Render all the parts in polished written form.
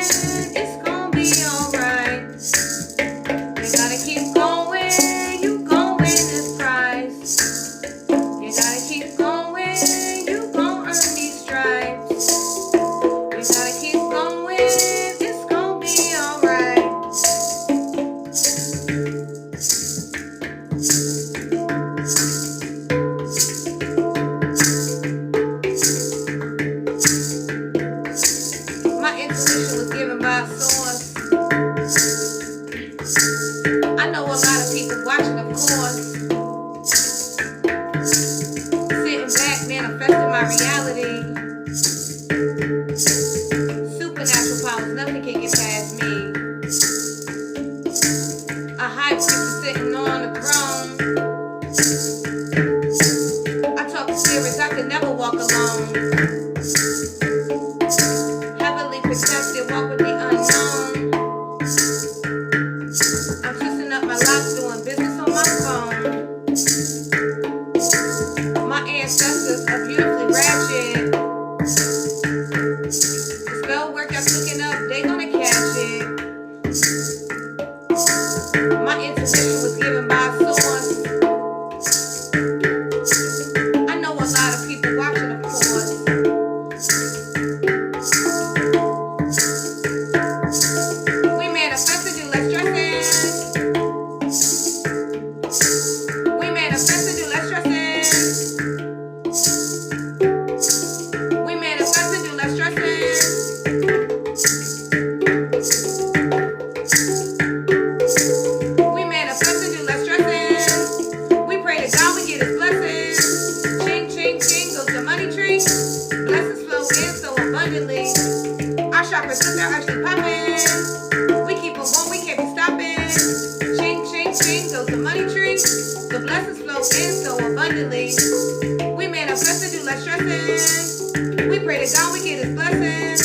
it's gonna be alright. You gotta keep going, you gon' win this prize. You gotta keep going, you gon' earn these stripes. You gotta keep going, it's gonna be alright. My intuition was given by a source. I know a lot of people watching, of course. Sitting back, manifesting my reality. Supernatural powers, nothing can get past me. A high priest is sitting on the throne. I talk to spirits, I could never walk alone. Heavily protected, walk with the unknown. I'm twisting up my locks, doing business on my phone. My ancestors are beautifully ratchet. The spell work I'm cooking up, they gonna catch it. My intuition was given by a source. I know a lot of people watching, of course. We manifest to do less stressing. We manifest to do less stressing. We manifest to do less stressing. We manifest to do less stressing. We pray to God we get his blessings. Ching, ching, ching goes the money tree. Blessings flow in so abundantly. Our chakras are actually popping. We keep on going, we can't be stopping. Ching, ching, ching goes the money tree. The blessings flow in so abundantly. We manifest to do less stressing. We pray to God we get his blessings.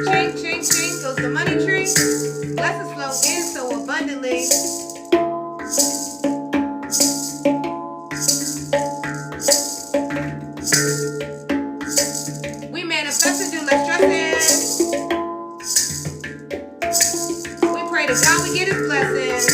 Ching, ching, ching goes the money tree. Blessings flow in so abundantly. We manifest to do less stressing. We pray to God we get his blessings.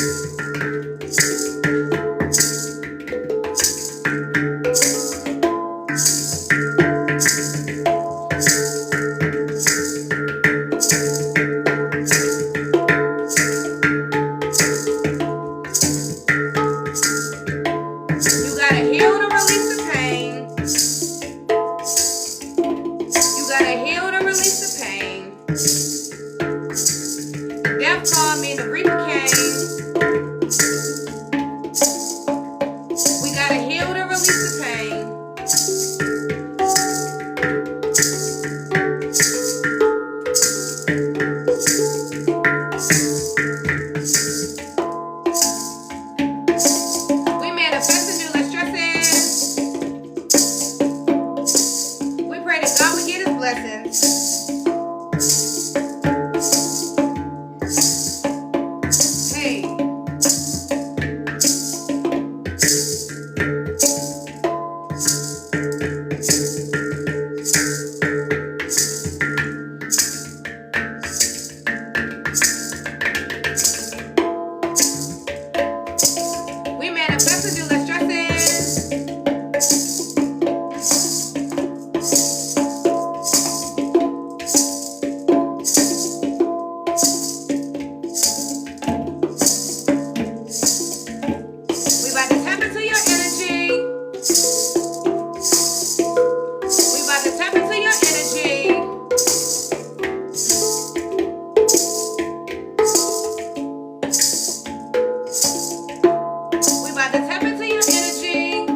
You gotta heal to release the pain. You gotta heal to release the pain. Death called me, the reaper came. We gotta heal to release the pain. We manifest to do less stressing. We pray to God we get his blessings. Hey. We manifest to do less stressing. We about to tap into your energy. We about to tap into your energy. We about to tap into your energy.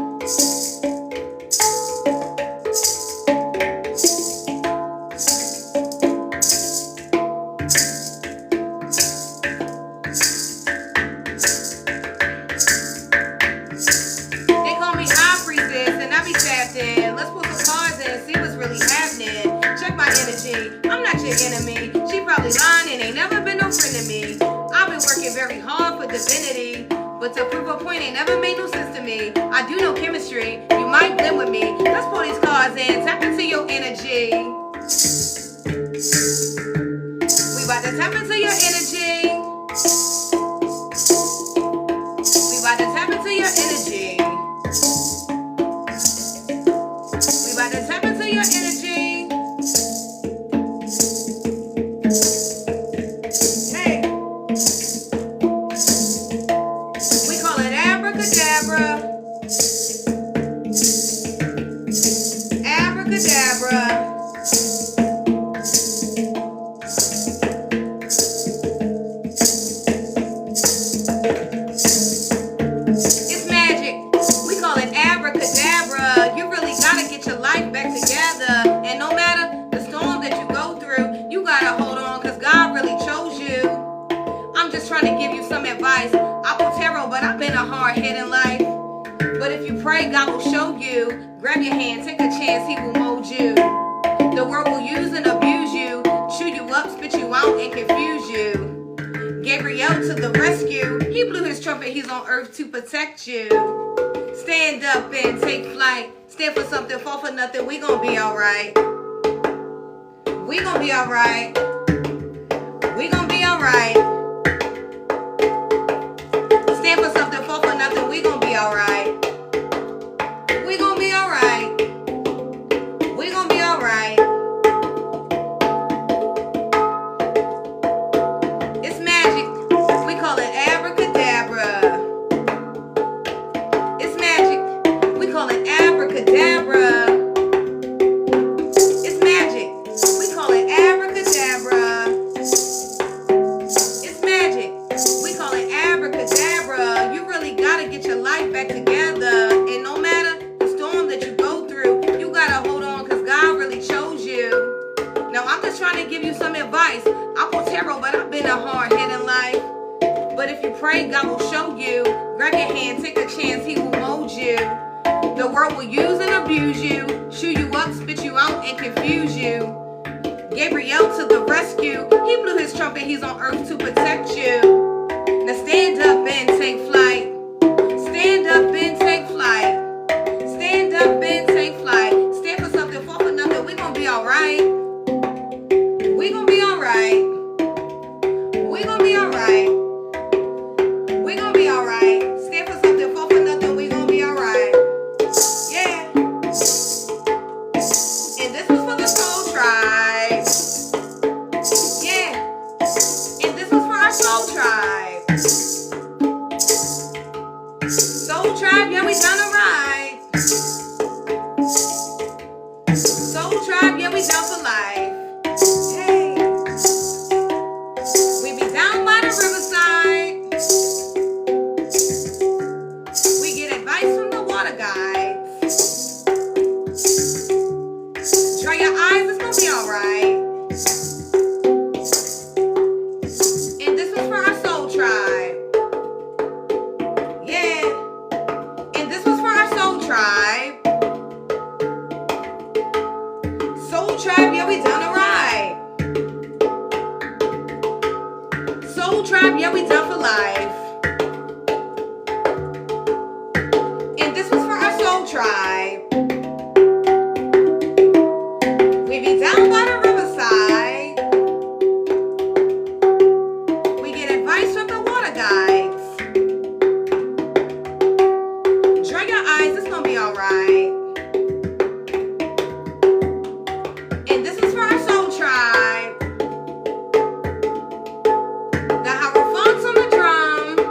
They call me high priestess and I be tapped in. Let's put some cards in and see what's really happening. Check my energy. I'm not your enemy. She probably lying and ain't never been no friend to me. I've been working very hard for divinity, but to prove a point ain't never made no sense to me. I do know chemistry. You might blend with me. Let's pull these cards in. Tap into your energy. We about to to tap into your energy. We about to tap into your energy. We about to tap into your energy. Hey. We call it abracadabra. Abracadabra. It's magic. We call it abracadabra. You really gotta get your life back together. And no matter the storm that you go through, you gotta hold on because God really chose you. I'm just trying to give you some advice. I will tarot, but I've been a hard hit in life. But if you pray, God will show you. Grab your hand, take a chance, He will mold you. The world will use and abuse you, chew you up, spit you out, and confuse you. Gabriel to the rescue. He blew his trumpet, he's on earth to protect you. Stand up and take flight. Stand for something, fall for nothing. We gon' be alright. We gon' be alright. We gon' be alright. Stand for something, fall for nothing. We gon' be alright. We gon' be alright. We gon' be alright. It's magic. We call it abracadabra. It's magic. We call it abracadabra. It's magic. We call it abracadabra. It's magic. We call it abracadabra. You really gotta get your life back together. And no matter the storm that you go through, you gotta hold on because God really chose you. Now I'm just trying to give you some advice. I will tarot, but I've been a hard hit in life. But if you pray, God will show you. Grab your hand, take a chance, He will mold you. The world will use and abuse you, chew you up, spit you out, and confuse you. Gabriel to the rescue. He blew his trumpet, he's on earth to protect you. Now stand up and take flight. Stand up and take flight. Stand up and take flight. Stand for something, fall for nothing. We gon' be alright. We gon' be alright. We gon' be alright. We gon' be alright. Stand for something, fall for nothing. We gon' be alright. Yeah. And this was for the soul tribe. Yeah. And this was for our soul tribe. Soul tribe, yeah, we done alright. Soul tribe, yeah, we down for life. Hey. We be down by the riverside. We get advice from the water guides. Dry your eyes, it's gonna be alright. And this was for our soul tribe. Yeah. And this was for our soul tribe. Soul tribe, yeah, we done alright. Soul tribe, yeah, we done for life. And this was for our soul tribe. We be down by the riverside. We get advice from the water guides. Dry your eyes, it's gonna be alright. And this is for our soul tribe. The hierophants on the drum.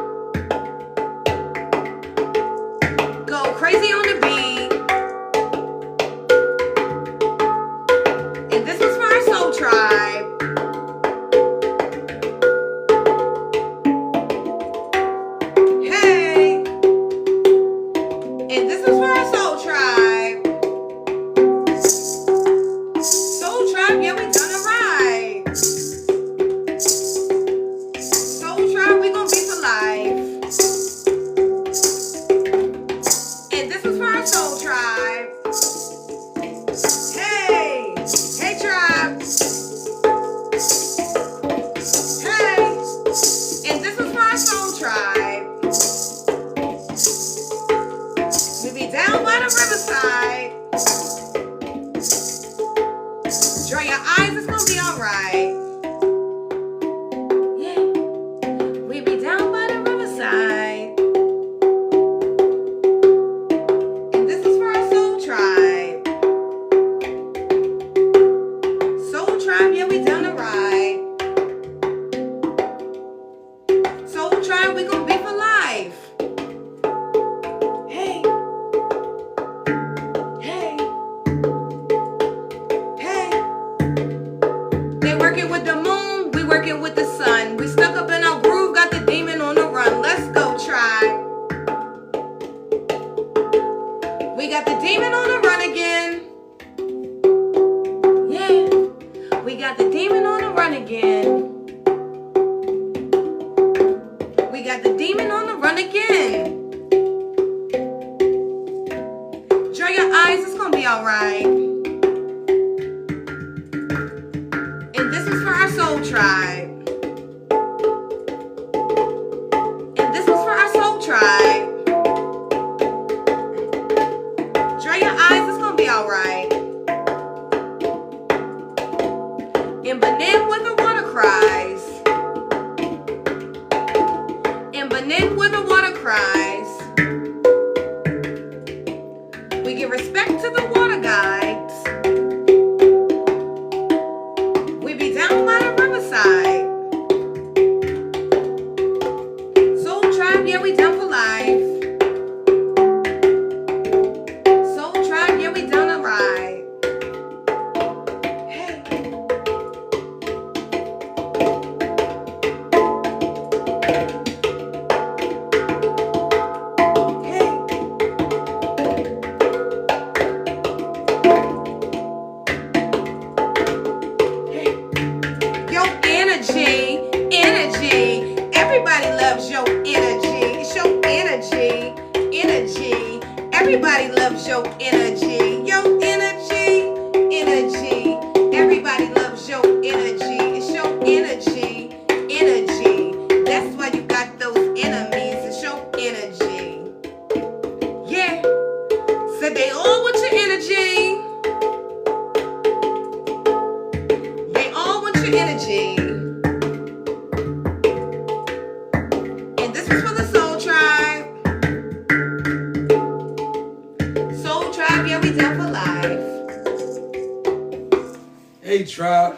again. We stuck up in our groove, got the demon on the run. Let's go, tribe. We got the demon on the run again. Yeah. We got the demon on the run again. We got the demon on the run again. Dry your eyes, it's gonna be alright. And this is for our soul tribe. And this is for our soul tribe. Dry your eyes, it's gonna be alright. And beneath where the water cries. And beneath where the water cries. We give respect to the water guides. We be down by the riverside. Soul tribe, yeah, we down for life. Soul tribe, yeah, we down to ride. Hey. Everybody loves your energy. It's your energy. Energy. Everybody loves your energy. Your energy. Energy. Everybody loves your energy. It's your energy. Energy. That's why you got those enemies. It's your energy. Yeah. Said they all want your energy. They all want your energy. Hey, tribe.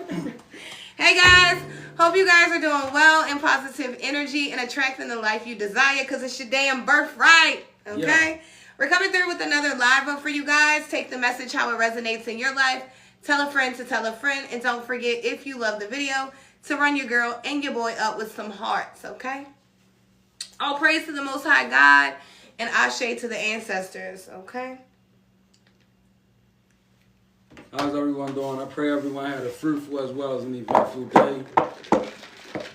Hey guys, hope you guys are doing well in positive energy and attracting the life you desire, because it's your damn birthright. Okay? Yeah. We're coming through with another live one for you guys. Take the message how it resonates in your life. Tell a friend to tell a friend. And don't forget, if you love the video, to run your girl and your boy up with some hearts. Okay? All praise to the Most High God and ashe to the ancestors. Okay? How's everyone doing? I pray everyone had a fruitful as well as an eventful day.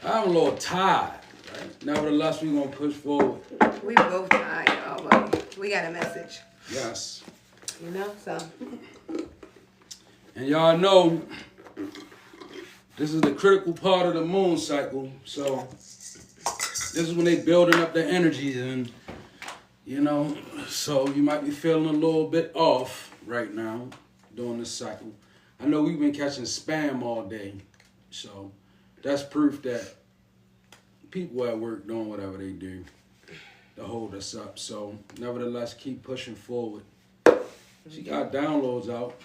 I'm a little tired, right? Nevertheless, we're going to push forward. We both tired, y'all, but we got a message. Yes. You know, so. And y'all know, this is the critical part of the moon cycle. So, this is when they building up their energies and, you know, so you might be feeling a little bit off right now during this cycle. I know we've been catching spam all day, so that's proof that people at work doing whatever they do to hold us up. So nevertheless, keep pushing forward. She got downloads out.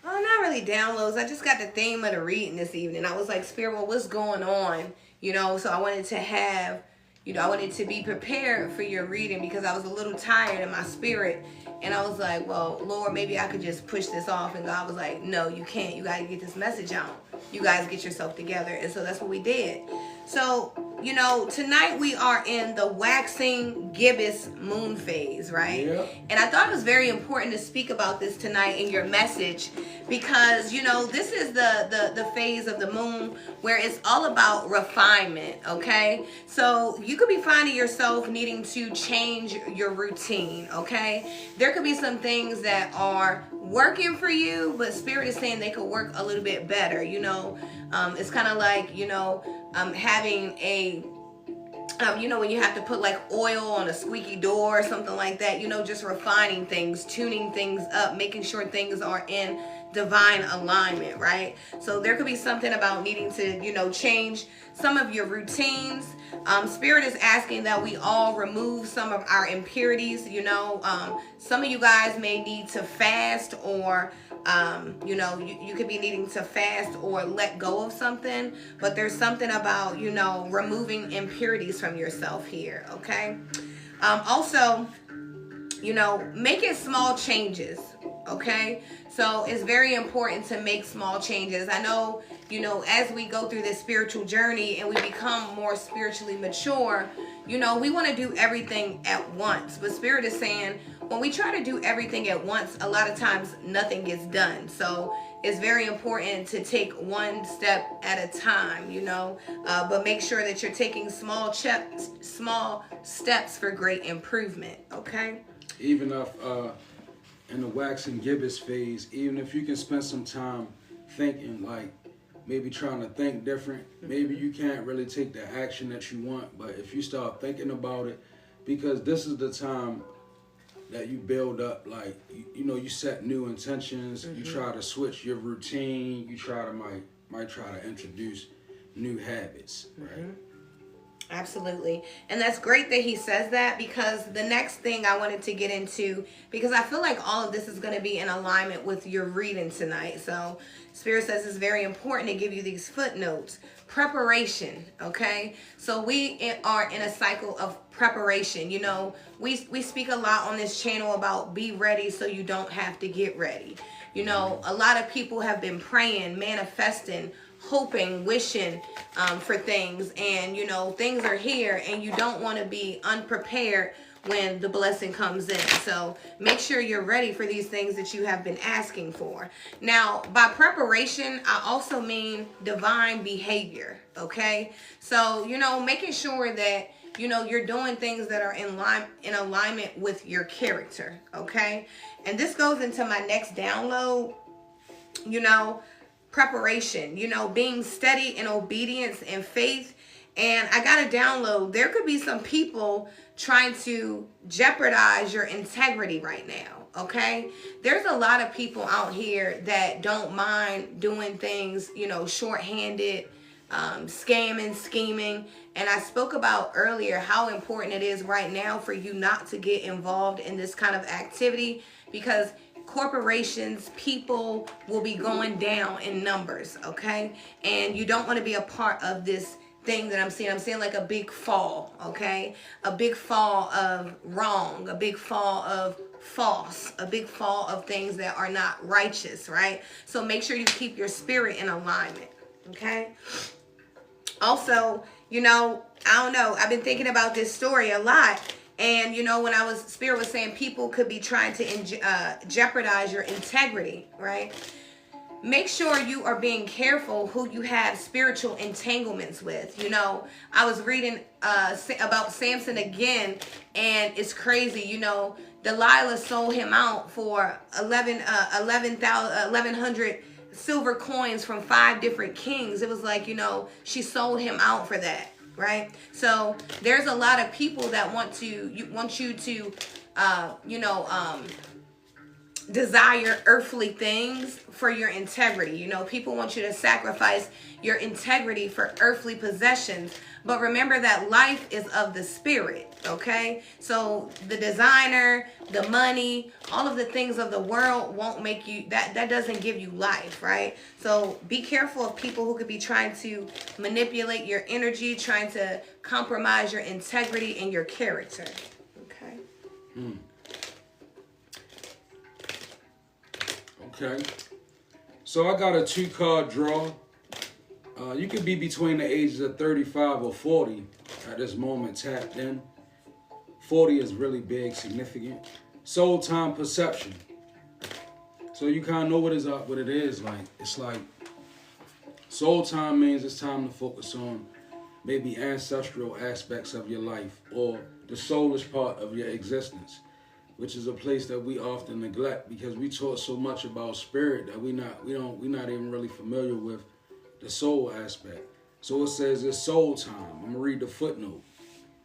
Oh, not really downloads. I just got the theme of the reading this evening. I was like, Spirit, well, what's going on? You know, so I wanted to have, you know, I wanted to be prepared for your reading because I was a little tired in my spirit. And I was like, well, Lord, maybe I could just push this off. And God was like, no, you can't. You got to get this message out. You guys get yourself together. And so that's what we did. So, you know, tonight we are in the waxing gibbous moon phase, right? Yep. And I thought it was very important to speak about this tonight in your message because, you know, this is the phase of the moon where it's all about refinement, okay? So you could be finding yourself needing to change your routine, okay? There could be some things that are working for you, but Spirit is saying they could work a little bit better, you know? It's kind of like, you know, having a, you know, when you have to put like oil on a squeaky door or something like that, you know, just refining things, tuning things up, making sure things are in divine alignment, right? So there could be something about needing to, you know, change some of your routines. Spirit is asking that we all remove some of our impurities, you know. Some of you guys may need to fast or you know, you could be needing to fast or let go of something, but there's something about, you know, removing impurities from yourself here, okay? Also, you know, making small changes, Okay, so it's very important to make small changes. I know, as we go through this spiritual journey and we become more spiritually mature, we want to do everything at once. But Spirit is saying when we try to do everything at once, a lot of times nothing gets done. So it's very important to take one step at a time, but make sure that you're taking small steps for great improvement. Okay. Even if in the wax and gibbous phase, even if you can spend some time thinking, like maybe trying to think different, maybe you can't really take the action that you want, but if you start thinking about it, because this is the time that you build up, like, you set new intentions, you try to switch your routine, you try to might try to introduce new habits, right? Absolutely. And that's great that he says that, because the next thing I wanted to get into, because I feel like all of this is going to be in alignment with your reading tonight. So Spirit says it's very important to give you these footnotes. Preparation, okay? So we are in a cycle of preparation. We speak a lot on this channel about be ready so you don't have to get ready. A lot of people have been praying, manifesting, hoping, wishing for things, and things are here, and you don't want to be unprepared when the blessing comes in. So make sure you're ready for these things that you have been asking for. Now, by preparation, I also mean divine behavior. Okay, so making sure that you're doing things that are in alignment with your character. Okay, and this goes into my next download. Preparation, being steady in obedience and faith. And I got to download, there could be some people trying to jeopardize your integrity right now. Okay, there's a lot of people out here that don't mind doing things, shorthanded, scamming, scheming. And I spoke about earlier how important it is right now for you not to get involved in this kind of activity, because corporations, people will be going down in numbers. Okay, and you don't want to be a part of this thing that I'm seeing like a big fall. Okay, a big fall of wrong, a big fall of false, a big fall of things that are not righteous, right? So make sure you keep your spirit in alignment. Okay, also, I don't know, I've been thinking about this story a lot. And, when Spirit was saying people could be trying to jeopardize your integrity, right? Make sure you are being careful who you have spiritual entanglements with. I was reading about Samson again, and it's crazy. Delilah sold him out for 1,100 silver coins from 5 different kings. It was like, she sold him out for that. Right? So there's a lot of people that want you to desire earthly things for your integrity. People want you to sacrifice your integrity for earthly possessions. But remember that life is of the spirit, okay? So the designer, the money, all of the things of the world won't make you, that doesn't give you life, right? So be careful of people who could be trying to manipulate your energy, trying to compromise your integrity and your character, okay? Okay. So I got a 2-card draw. You could be between the ages of 35 or 40 at this moment tapped in. 40 is really big, significant. Soul time perception. So you kind of know what it is like. It's like soul time means it's time to focus on maybe ancestral aspects of your life or the soulish part of your existence, which is a place that we often neglect because we taught so much about spirit that we're not even really familiar with the soul aspect. So it says it's soul time. I'm gonna read the footnote.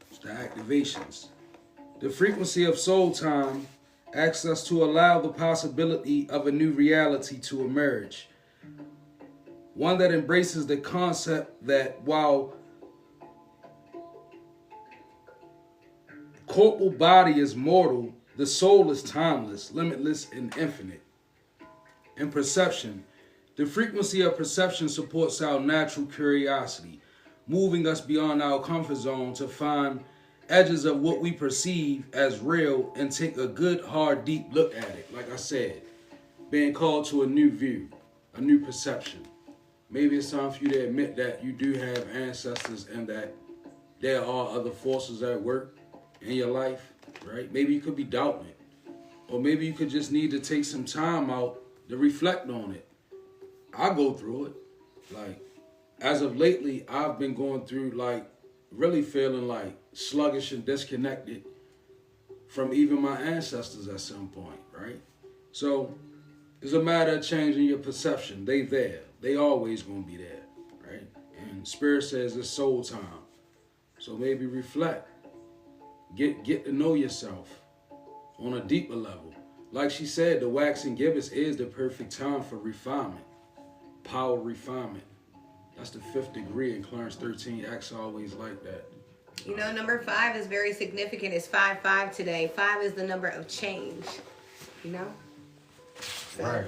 It's the activations. The frequency of soul time asks us to allow the possibility of a new reality to emerge. One that embraces the concept that while corporal body is mortal, the soul is timeless, limitless, and infinite. In perception, the frequency of perception supports our natural curiosity, moving us beyond our comfort zone to find edges of what we perceive as real and take a good, hard, deep look at it. Like I said, being called to a new view, a new perception. Maybe it's time for you to admit that you do have ancestors and that there are other forces at work in your life, right? Maybe you could be doubting it. Or maybe you could just need to take some time out to reflect on it. I go through it. Like, as of lately, I've been going through, like, really feeling like sluggish and disconnected from even my ancestors at some point, right? So it's a matter of changing your perception. They there. They always gonna be there, right? And Spirit says it's soul time. So maybe reflect. Get to know yourself on a deeper level. Like she said, the waxing gibbous is the perfect time for refinement. Power refinement. That's the 5th degree in Clarence 13. Acts always like that. You know, number 5 is very significant. It's 5-5 today. 5 is the number of change. You know? So, Right.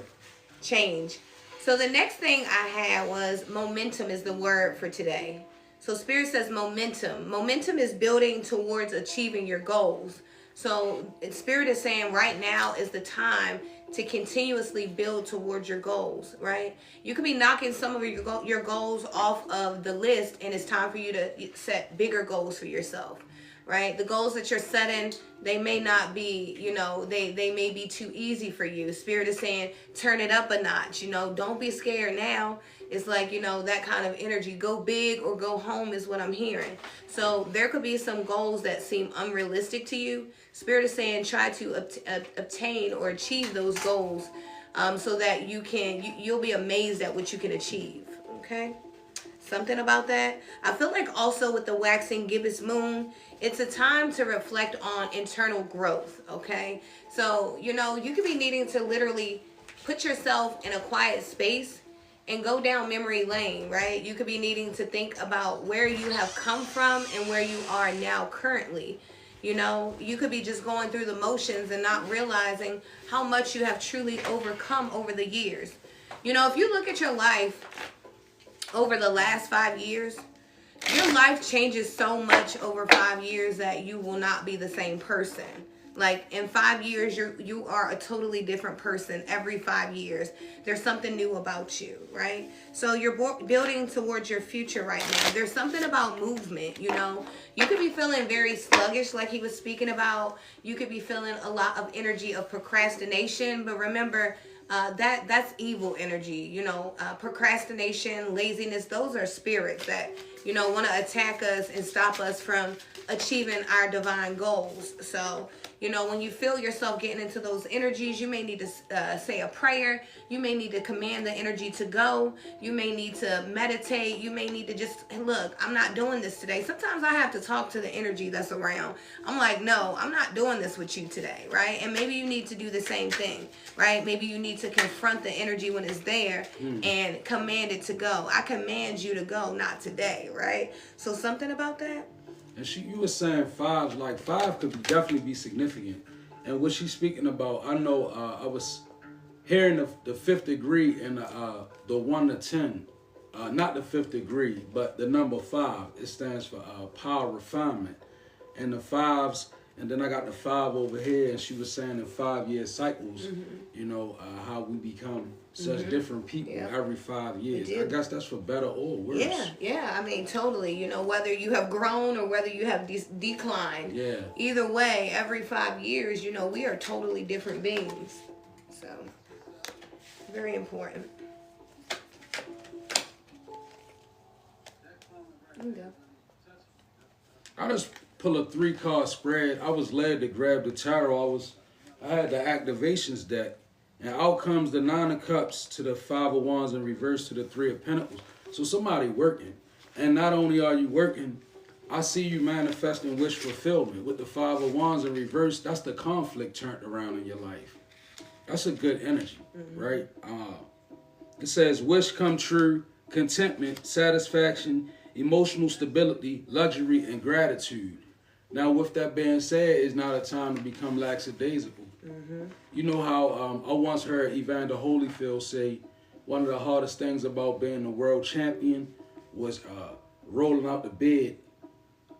Change. So the next thing I had was momentum is the word for today. So Spirit says momentum. Momentum is building towards achieving your goals. So Spirit is saying right now is the time to continuously build towards your goals, right? You could be knocking some of your goals off of the list, and it's time for you to set bigger goals for yourself, right? The goals that you're setting, they may not be, you know, they may be too easy for you. Spirit is saying, turn it up a notch, you know, don't be scared now. It's like, you know, that kind of energy. Go big or go home is what I'm hearing. So there could be some goals that seem unrealistic to you. Spirit is saying try to obtain or achieve those goals so that you'll be amazed at what you can achieve. Okay? Something about that. I feel like also with the waxing gibbous moon, it's a time to reflect on internal growth. Okay? So, you know, you could be needing to literally put yourself in a quiet space and go down memory lane, right? You could be needing to think about where you have come from and where you are now currently. You know, you could be just going through the motions and not realizing how much you have truly overcome over the years. You know, if you look at your life over the last 5 years, your life changes so much over 5 years that you will not be the same person. Like in 5 years, you are a totally different person every 5 years. There's something new about you, right? So you're building towards your future right now. There's something about movement, you know. You could be feeling very sluggish like he was speaking about. You could be feeling a lot of energy of procrastination. But remember, that's evil energy, you know. Procrastination, laziness, those are spirits that, you know, want to attack us and stop us from achieving our divine goals. So, you know, when you feel yourself getting into those energies, you may need to say a prayer. You may need to command the energy to go. You may need to meditate. You may need to just, look, I'm not doing this today. Sometimes I have to talk to the energy that's around. I'm like, no, I'm not doing this with you today, right? And maybe you need to do the same thing, right? Maybe you need to confront the energy when it's there and command it to go. I command you to go, not today, right? So something about that. And you were saying 5, like 5 could definitely be significant. And what she's speaking about, I know I was hearing the 5th degree and the 1 to 10. Not the 5th degree, but the number 5. It stands for power refinement. And the 5s, and then I got the 5 over here, and she was saying in 5-year cycles, you know, how we become such different people every 5 years. I guess that's for better or worse. Yeah. I mean, totally. You know, whether you have grown or whether you have declined. Yeah. Either way, every 5 years, you know, we are totally different beings. So, very important. There you go. I just pull a 3-card spread. I was led to grab the tarot. I had the activations deck. And out comes the 9 of Cups to the 5 of Wands in reverse to the 3 of Pentacles. So somebody working. And not only are you working, I see you manifesting wish fulfillment. With the 5 of Wands in reverse, that's the conflict turned around in your life. That's a good energy, right? It says wish come true, contentment, satisfaction, emotional stability, luxury, and gratitude. Now, with that being said, it's not a time to become lackadaisical. You know how I once heard Evander Holyfield say one of the hardest things about being a world champion was rolling out the bed,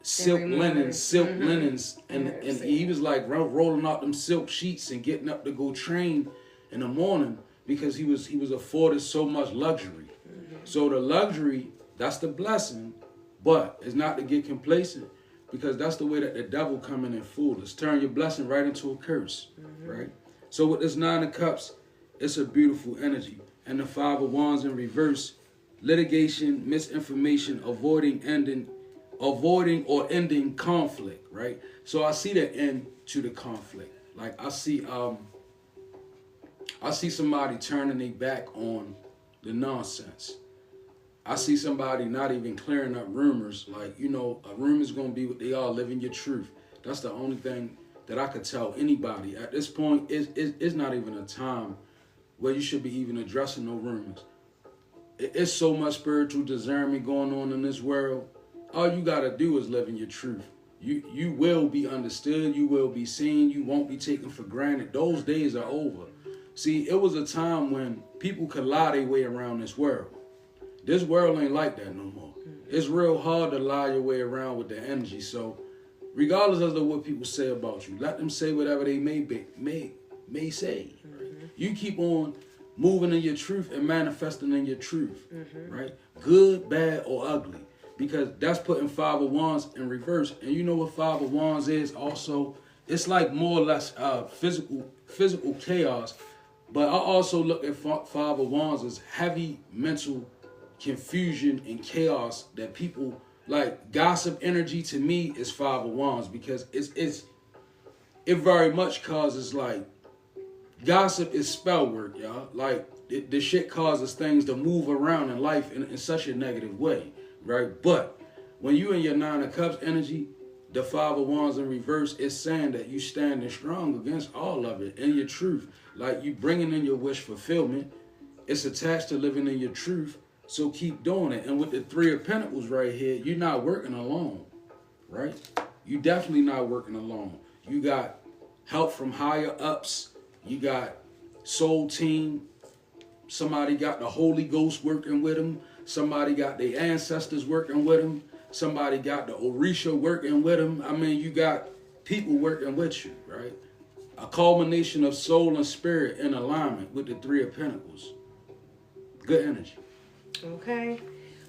silk linens, and he was like rolling out them silk sheets and getting up to go train in the morning. because he was afforded so much luxury. So the luxury, that's the blessing, but it's not to get complacent, because that's the way that the devil come in and fool us. Turn your blessing right into a curse, right? So with this 9 of Cups, it's a beautiful energy. And the 5 of Wands in reverse, litigation, misinformation, avoiding or ending conflict, right? So I see the end to the conflict. Like I see somebody turning their back on the nonsense. I see somebody not even clearing up rumors. Like, you know, a rumor's going to be what they are, living your truth. That's the only thing that I could tell anybody. At this point, it's not even a time where you should be even addressing no rumors. It's so much spiritual discernment going on in this world. All you got to do is live in your truth. You will be understood. You will be seen. You won't be taken for granted. Those days are over. See, it was a time when people could lie their way around this world. This world ain't like that no more. It's real hard to lie your way around with the energy. So regardless of what people say about you, let them say whatever they may say. Right? You keep on moving in your truth and manifesting in your truth, right? Good, bad, or ugly. Because that's putting 5 of Wands in reverse. And you know what 5 of Wands is also? It's like more or less physical chaos. But I also look at 5 of Wands as heavy mental confusion and chaos that people like. Gossip energy to me is 5 of Wands, because it very much causes, like, gossip is spell work, y'all. Like, the shit causes things to move around in life in such a negative way, right? But when you in your 9 of Cups energy, the 5 of Wands in reverse is saying that you standing strong against all of it in your truth. Like, you bringing in your wish fulfillment. It's attached to living in your truth. So keep doing it. And with the 3 of Pentacles right here, you're not working alone, right? You definitely not working alone. You got help from higher ups. You got soul team. Somebody got the Holy Ghost working with them. Somebody got their ancestors working with them. Somebody got the Orisha working with them. I mean, you got people working with you, right? A culmination of soul and spirit in alignment with the 3 of Pentacles. Good energy. Okay.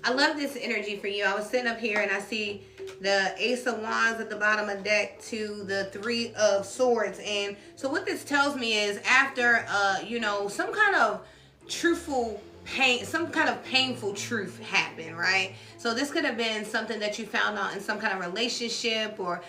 I love this energy for you. I was sitting up here and I see the Ace of Wands at the bottom of the deck to the 3 of Swords. And so what this tells me is after, some kind of truthful pain, some kind of painful truth happened, right? So this could have been something that you found out in some kind of relationship, or,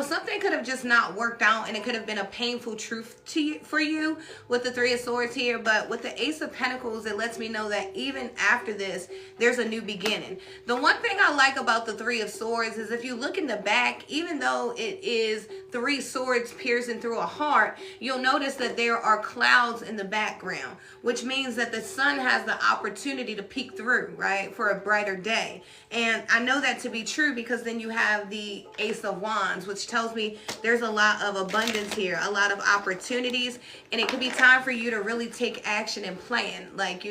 something could have just not worked out, and it could have been a painful truth for you with the 3 of Swords here. But with the Ace of Pentacles, it lets me know that even after this, there's a new beginning. The one thing I like about the 3 of Swords is if you look in the back, even though it is 3 swords piercing through a heart, you'll notice that there are clouds in the background, which means that the sun has the opportunity to peek through, right, for a brighter day. And I know that to be true because then you have the Ace of Wands, which tells me there's a lot of abundance here, a lot of opportunities, and it could be time for you to really take action and plan. Like,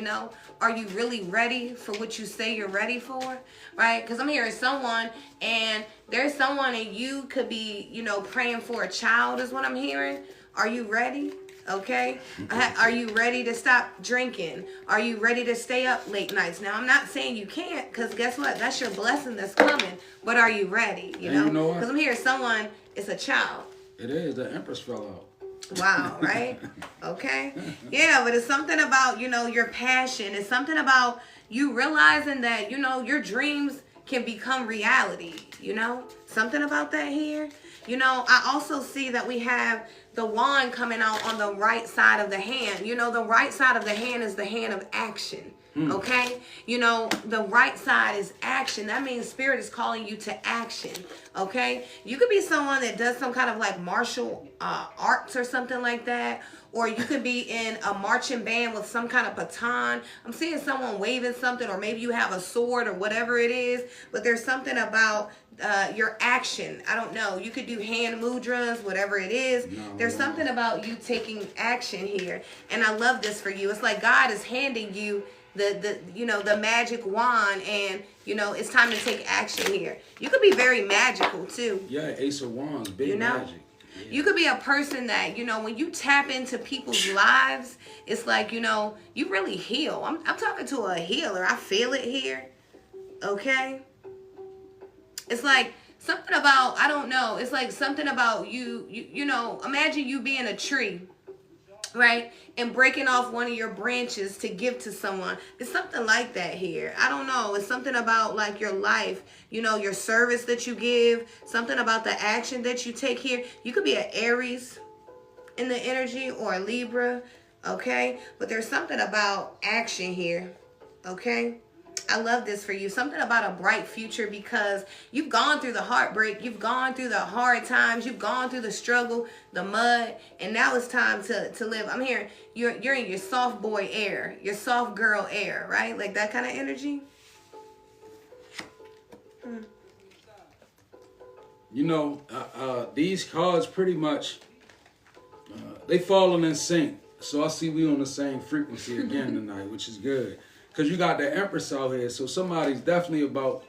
are you really ready for what you say you're ready for, right? Because I'm hearing someone, and there's someone, and you could be, praying for a child is what I'm hearing. Are you ready? Okay. Are you ready to stop drinking? Are you ready to stay up late nights? Now, I'm not saying you can't, because guess what? That's your blessing that's coming. But are you ready? You know? Because I'm hearing someone, it's a child. It is. The Empress fell out. Wow, right? Okay. Yeah, but it's something about, your passion. It's something about you realizing that, your dreams can become reality, Something about that here. I also see that we have the wand coming out on the right side of the hand. The right side of the hand is the hand of action. Okay? The right side is action. That means spirit is calling you to action. Okay? You could be someone that does some kind of like martial arts or something like that. Or you could be in a marching band with some kind of baton. I'm seeing someone waving something, or maybe you have a sword or whatever it is. But there's something about your action. I don't know. You could do hand mudras, whatever it is. There's something about you taking action here. And I love this for you. It's like God is handing you the magic wand, and it's time to take action here. You could be very magical too. Yeah, Ace of Wands, big magic. You could be a person that, when you tap into people's lives, it's like, you really heal. I'm talking to a healer. I feel it here. Okay? It's like something about, I don't know. It's like something about you, imagine you being a tree, right? And breaking off one of your branches to give to someone. It's something like that here. I don't know. It's something about like your life, your service that you give, something about the action that you take here. You could be an Aries in the energy or a Libra, okay? But there's something about action here, okay? I love this for you. Something about a bright future because you've gone through the heartbreak. You've gone through the hard times. You've gone through the struggle, the mud. And now it's time to live. I'm hearing you're in your soft boy air, your soft girl air, right? Like that kind of energy. These cards pretty much, they falling in sync. So I see we on the same frequency again tonight, which is good. Because you got the Empress out here, so somebody's definitely about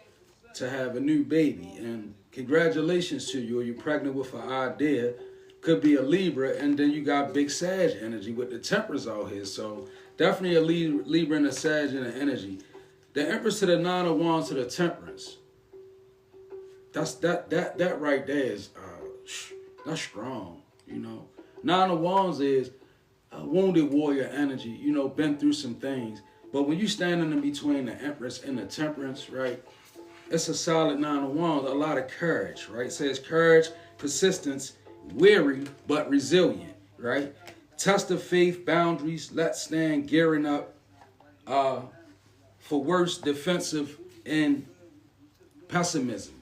to have a new baby. And congratulations to you, or you're pregnant with an idea. Could be a Libra, and then you got big Sag energy with the Temperance out here. So definitely a Libra and a Sag in the energy. The Empress to the Nine of Wands to the Temperance. That right there is that's strong, Nine of Wands is a wounded warrior energy, been through some things. But when you standing in between the Empress and the Temperance, right, it's a solid Nine of Wands, a lot of courage, right? It says courage, persistence, weary, but resilient, right? Test of faith, boundaries, let's stand, gearing up for worse, defensive, and pessimism.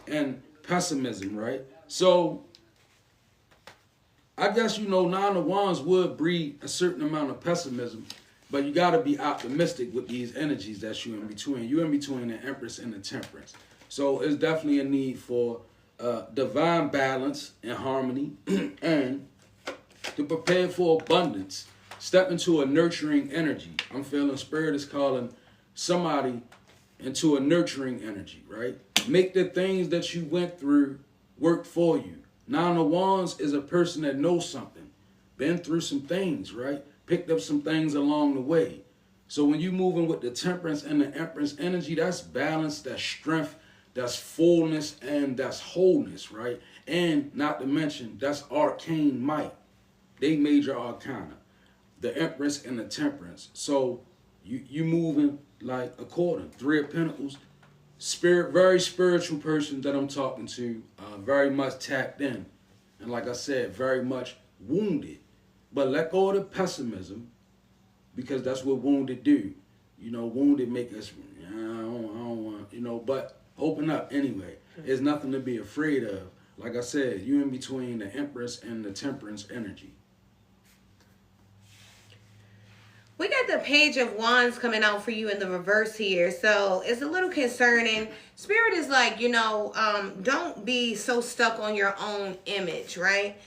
Right? So, I guess, Nine of Wands would breed a certain amount of pessimism, but you got to be optimistic with these energies that you're in between. You're in between the Empress and the Temperance. So it's definitely a need for divine balance and harmony and to prepare for abundance. Step into a nurturing energy. I'm feeling Spirit is calling somebody into a nurturing energy, right? Make the things that you went through work for you. Nine of Wands is a person that knows something, been through some things, right? Picked up some things along the way. So when you're moving with the Temperance and the Empress energy, that's balance, that's strength, that's fullness, and that's wholeness, right? And not to mention, that's arcane might. They major arcana, the Empress and the Temperance. So you moving like according. Three of Pentacles. Spirit, very spiritual person that I'm talking to, very much tapped in. And like I said, very much wounded. But let go of the pessimism because that's what wounded do. Wounded make us, I don't want, but open up anyway. There's nothing to be afraid of. Like I said, you in between the Empress and the Temperance energy. We got the Page of Wands coming out for you in the reverse here. So it's a little concerning. Spirit is like, don't be so stuck on your own image, right?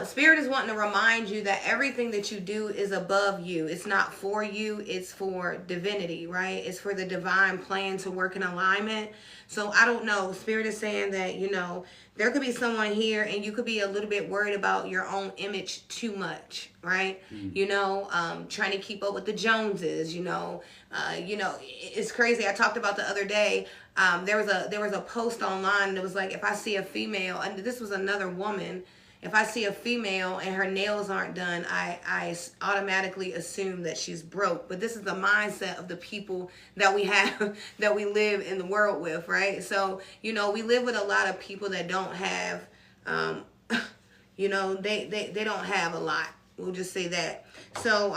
Spirit is wanting to remind you that everything that you do is above you. It's not for you. It's for divinity, right? It's for the divine plan to work in alignment. So I don't know. Spirit is saying that, there could be someone here and you could be a little bit worried about your own image too much, right? Trying to keep up with the Joneses, it's crazy. I talked about the other day, there was a post online that was like, if I see a female, and this was another woman, if I see a female and her nails aren't done, I automatically assume that she's broke. But this is the mindset of the people that we have, that we live in the world with, right? So, we live with a lot of people that don't have, they don't have a lot. We'll just say that. So,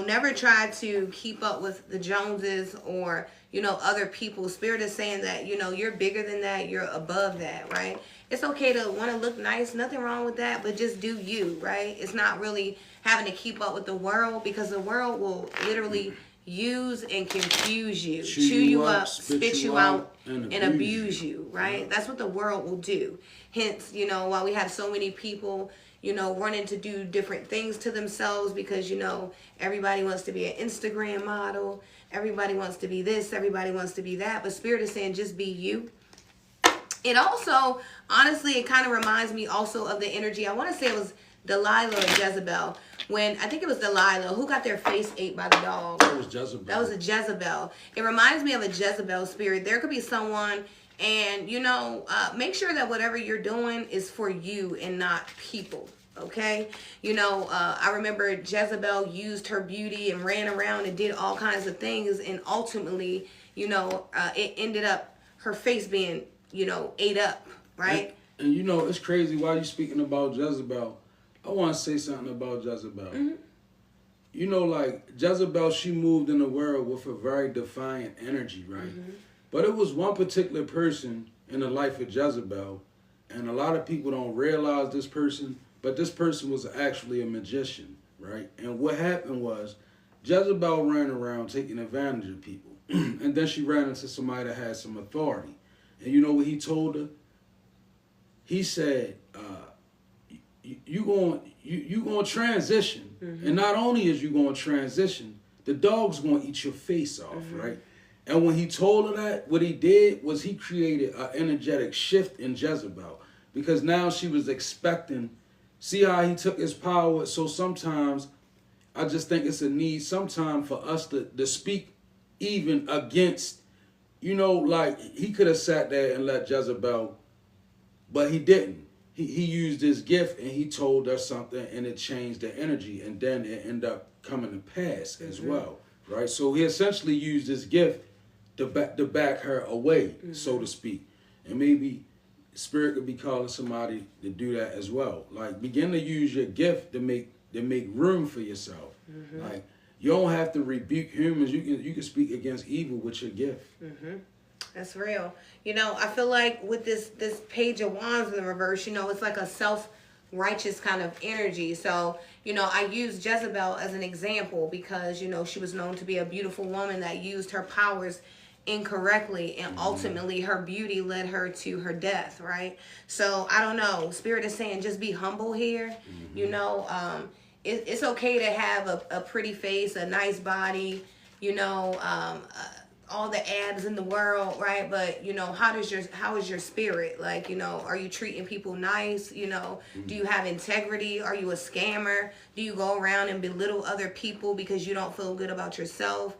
never try to keep up with the Joneses or, other people. Spirit is saying that, you're bigger than that. You're above that, right? It's okay to want to look nice. Nothing wrong with that, but just do you, right? It's not really having to keep up with the world because the world will literally use and confuse you, chew you up, spit you out, and abuse you, right? Yeah. That's what the world will do. Hence, while we have so many people, running to do different things to themselves because, everybody wants to be an Instagram model. Everybody wants to be this. Everybody wants to be that. But Spirit is saying just be you. It also, honestly, it kind of reminds me also of the energy. I want to say it was Delilah or Jezebel. When I think it was Delilah who got their face ate by the dog. That was Jezebel. That was a Jezebel. It reminds me of a Jezebel spirit. There could be someone, and make sure that whatever you're doing is for you and not people. Okay, I remember Jezebel used her beauty and ran around and did all kinds of things, and ultimately, it ended up her face being, ate up, right? And it's crazy. While you speaking about Jezebel, I want to say something about Jezebel. Mm-hmm. Like Jezebel, she moved in the world with a very defiant energy, right? Mm-hmm. But it was one particular person in the life of Jezebel, and a lot of people don't realize this person, but this person was actually a magician, right? And what happened was Jezebel ran around taking advantage of people, and then she ran into somebody that had some authority. And you know what he told her? He said, you going to transition. Mm-hmm. And not only is you going to transition, the dog's going to eat your face off, Mm-hmm. right? And when he told her that, what he did was he created an energetic shift in Jezebel. Because now she was expecting, see how he took his power? So sometimes, I just think it's a need sometimes for us to speak even against, like he could have sat there and let Jezebel, but he didn't. He used his gift and he told her something and it changed the energy, and then it ended up coming to pass as well, right? So he essentially used his gift to back her away, so to speak. And maybe Spirit could be calling somebody to do that as well. Like begin to use your gift to make room for yourself. Like you don't have to rebuke humans. You can speak against evil with your gift. That's real. I feel like with this page of wands in the reverse, it's like a self-righteous kind of energy. So, I use Jezebel as an example because, she was known to be a beautiful woman that used her powers incorrectly, and ultimately her beauty led her to her death, right? So, I don't know. Spirit is saying just be humble here. It's okay to have a pretty face, a nice body, all the abs in the world, right? But how is your spirit? Like, are you treating people nice? Do you have integrity? Are you a scammer? Do you go around and belittle other people because you don't feel good about yourself?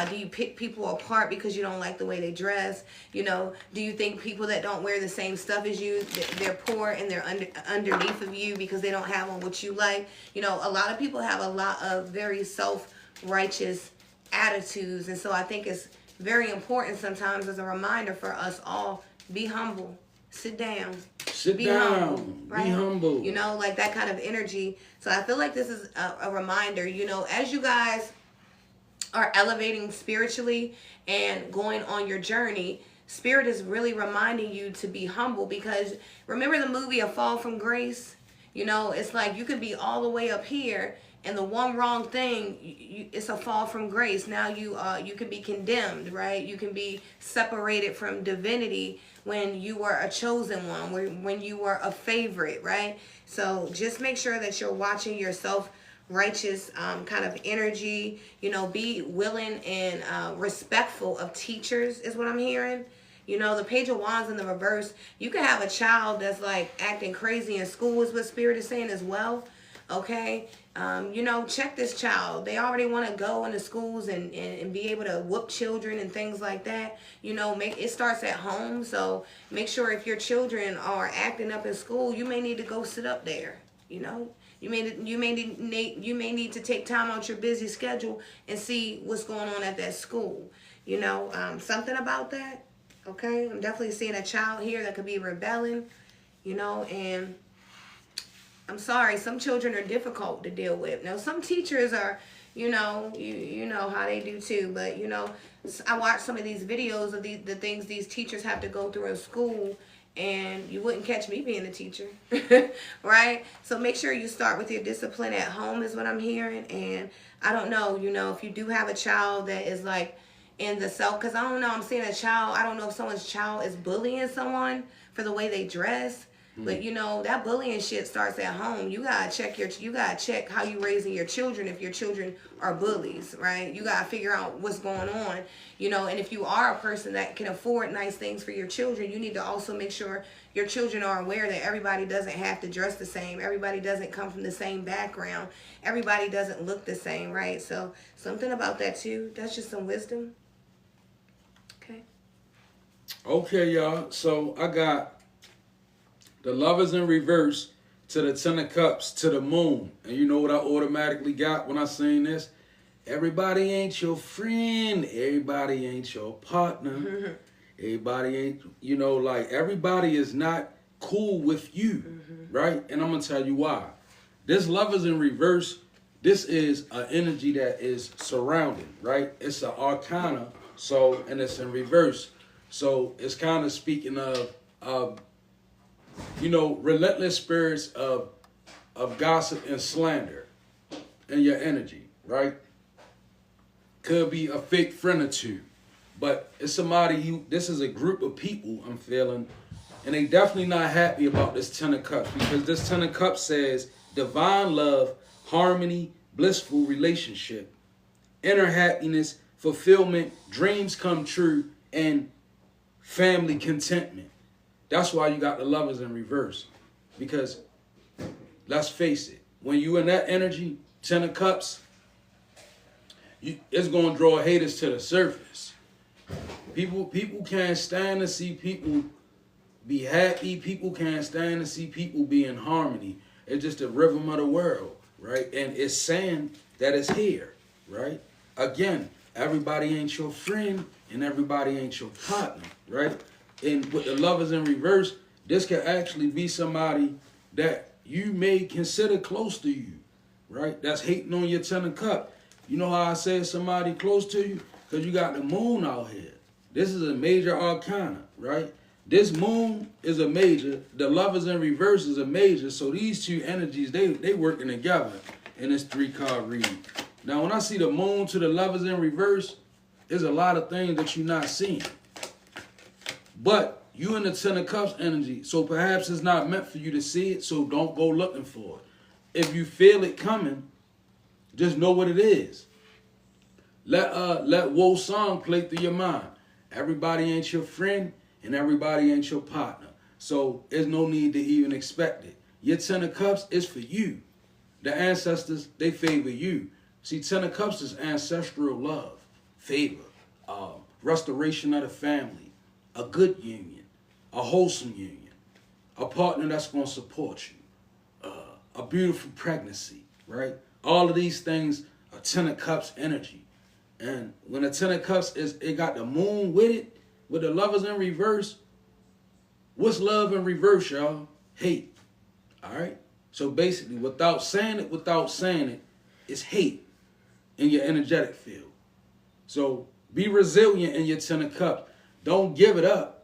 Do you pick people apart because you don't like the way they dress? Do you think people that don't wear the same stuff as you, they're poor and they're underneath of you because they don't have on what you like? A lot of people have a lot of very self-righteous attitudes, and so I think it's very important sometimes as a reminder for us all, be humble, sit down, be humble, right? Be humble. Like that kind of energy. So I feel like this is a reminder, as you guys are elevating spiritually and going on your journey, Spirit is really reminding you to be humble, because remember the movie A Fall from Grace? It's like you could be all the way up here, and the one wrong thing, it's a fall from grace. Now you can be condemned, right? You can be separated from divinity when you were a chosen one, when you were a favorite, right? So just make sure that you're watching your self-righteous kind of energy. Be willing and respectful of teachers is what I'm hearing. The Page of Wands in the reverse, you can have a child that's like acting crazy in school is what Spirit is saying as well. Okay, check this child. They already want to go into schools and be able to whoop children and things like that. It starts at home. So make sure if your children are acting up in school, you may need to go sit up there. You may need to take time out your busy schedule and see what's going on at that school. Something about that. Okay, I'm definitely seeing a child here that could be rebelling. And I'm sorry, some children are difficult to deal with. Now, some teachers are, you know how they do too. But, I watch some of these videos of the things these teachers have to go through in school, and you wouldn't catch me being a teacher, right? So make sure you start with your discipline at home is what I'm hearing. And I don't know, if you do have a child that is like in the self, because I'm seeing a child, I don't know if someone's child is bullying someone for the way they dress. But you know, that bullying shit starts at home. You gotta check how you raising your children if your children are bullies, right? You gotta figure out what's going on, you know. And if you are a person that can afford nice things for your children, you need to also make sure your children are aware that everybody doesn't have to dress the same. Everybody doesn't come from the same background. Everybody doesn't look the same, right? So something about that too. That's just some wisdom. Okay. Okay, y'all. So I got the Lovers in reverse to the Ten of Cups to the Moon. And you know what I automatically got when I seen this? Everybody ain't your friend. Everybody ain't your partner. Everybody ain't, you know, like everybody is not cool with you, right? And I'm going to tell you why. This Lovers in reverse, this is an energy that is surrounding, right? It's an arcana, so, and it's in reverse. So it's kind of speaking of you know, relentless spirits of gossip and slander in your energy, right? Could be a fake friend or two, but it's somebody this is a group of people I'm feeling, and they definitely not happy about this Ten of Cups, because this Ten of Cups says divine love, harmony, blissful relationship, inner happiness, fulfillment, dreams come true, and family contentment. That's why you got the Lovers in reverse. Because, let's face it, when you in that energy, Ten of Cups, it's going to draw haters to the surface. People can't stand to see people be happy. People can't stand to see people be in harmony. It's just the rhythm of the world, right? And it's saying that it's here, right? Again, everybody ain't your friend and everybody ain't your partner, right? And with the Lovers in reverse, this can actually be somebody that you may consider close to you, right? That's hating on your Ten of Cups. You know how I said somebody close to you? Because you got the Moon out here. This is a major arcana, right? This Moon is a major. The Lovers in reverse is a major. So these two energies, they working together in this 3-card reading. Now, when I see the Moon to the Lovers in reverse, there's a lot of things that you're not seeing. But you in the Ten of Cups energy, so perhaps it's not meant for you to see it, so don't go looking for it. If you feel it coming, just know what it is. Let Woe song play through your mind. Everybody ain't your friend and everybody ain't your partner. So there's no need to even expect it. Your Ten of Cups is for you. The ancestors, they favor you. See, Ten of Cups is ancestral love, favor, restoration of the family, a good union, a wholesome union, a partner that's going to support you, a beautiful pregnancy, right? All of these things are Ten of Cups energy. And when the Ten of Cups it got the Moon with it, with the Lovers in reverse, what's love in reverse, y'all? Hate, all right? So basically, without saying it, it's hate in your energetic field. So be resilient in your Ten of Cups. Don't give it up.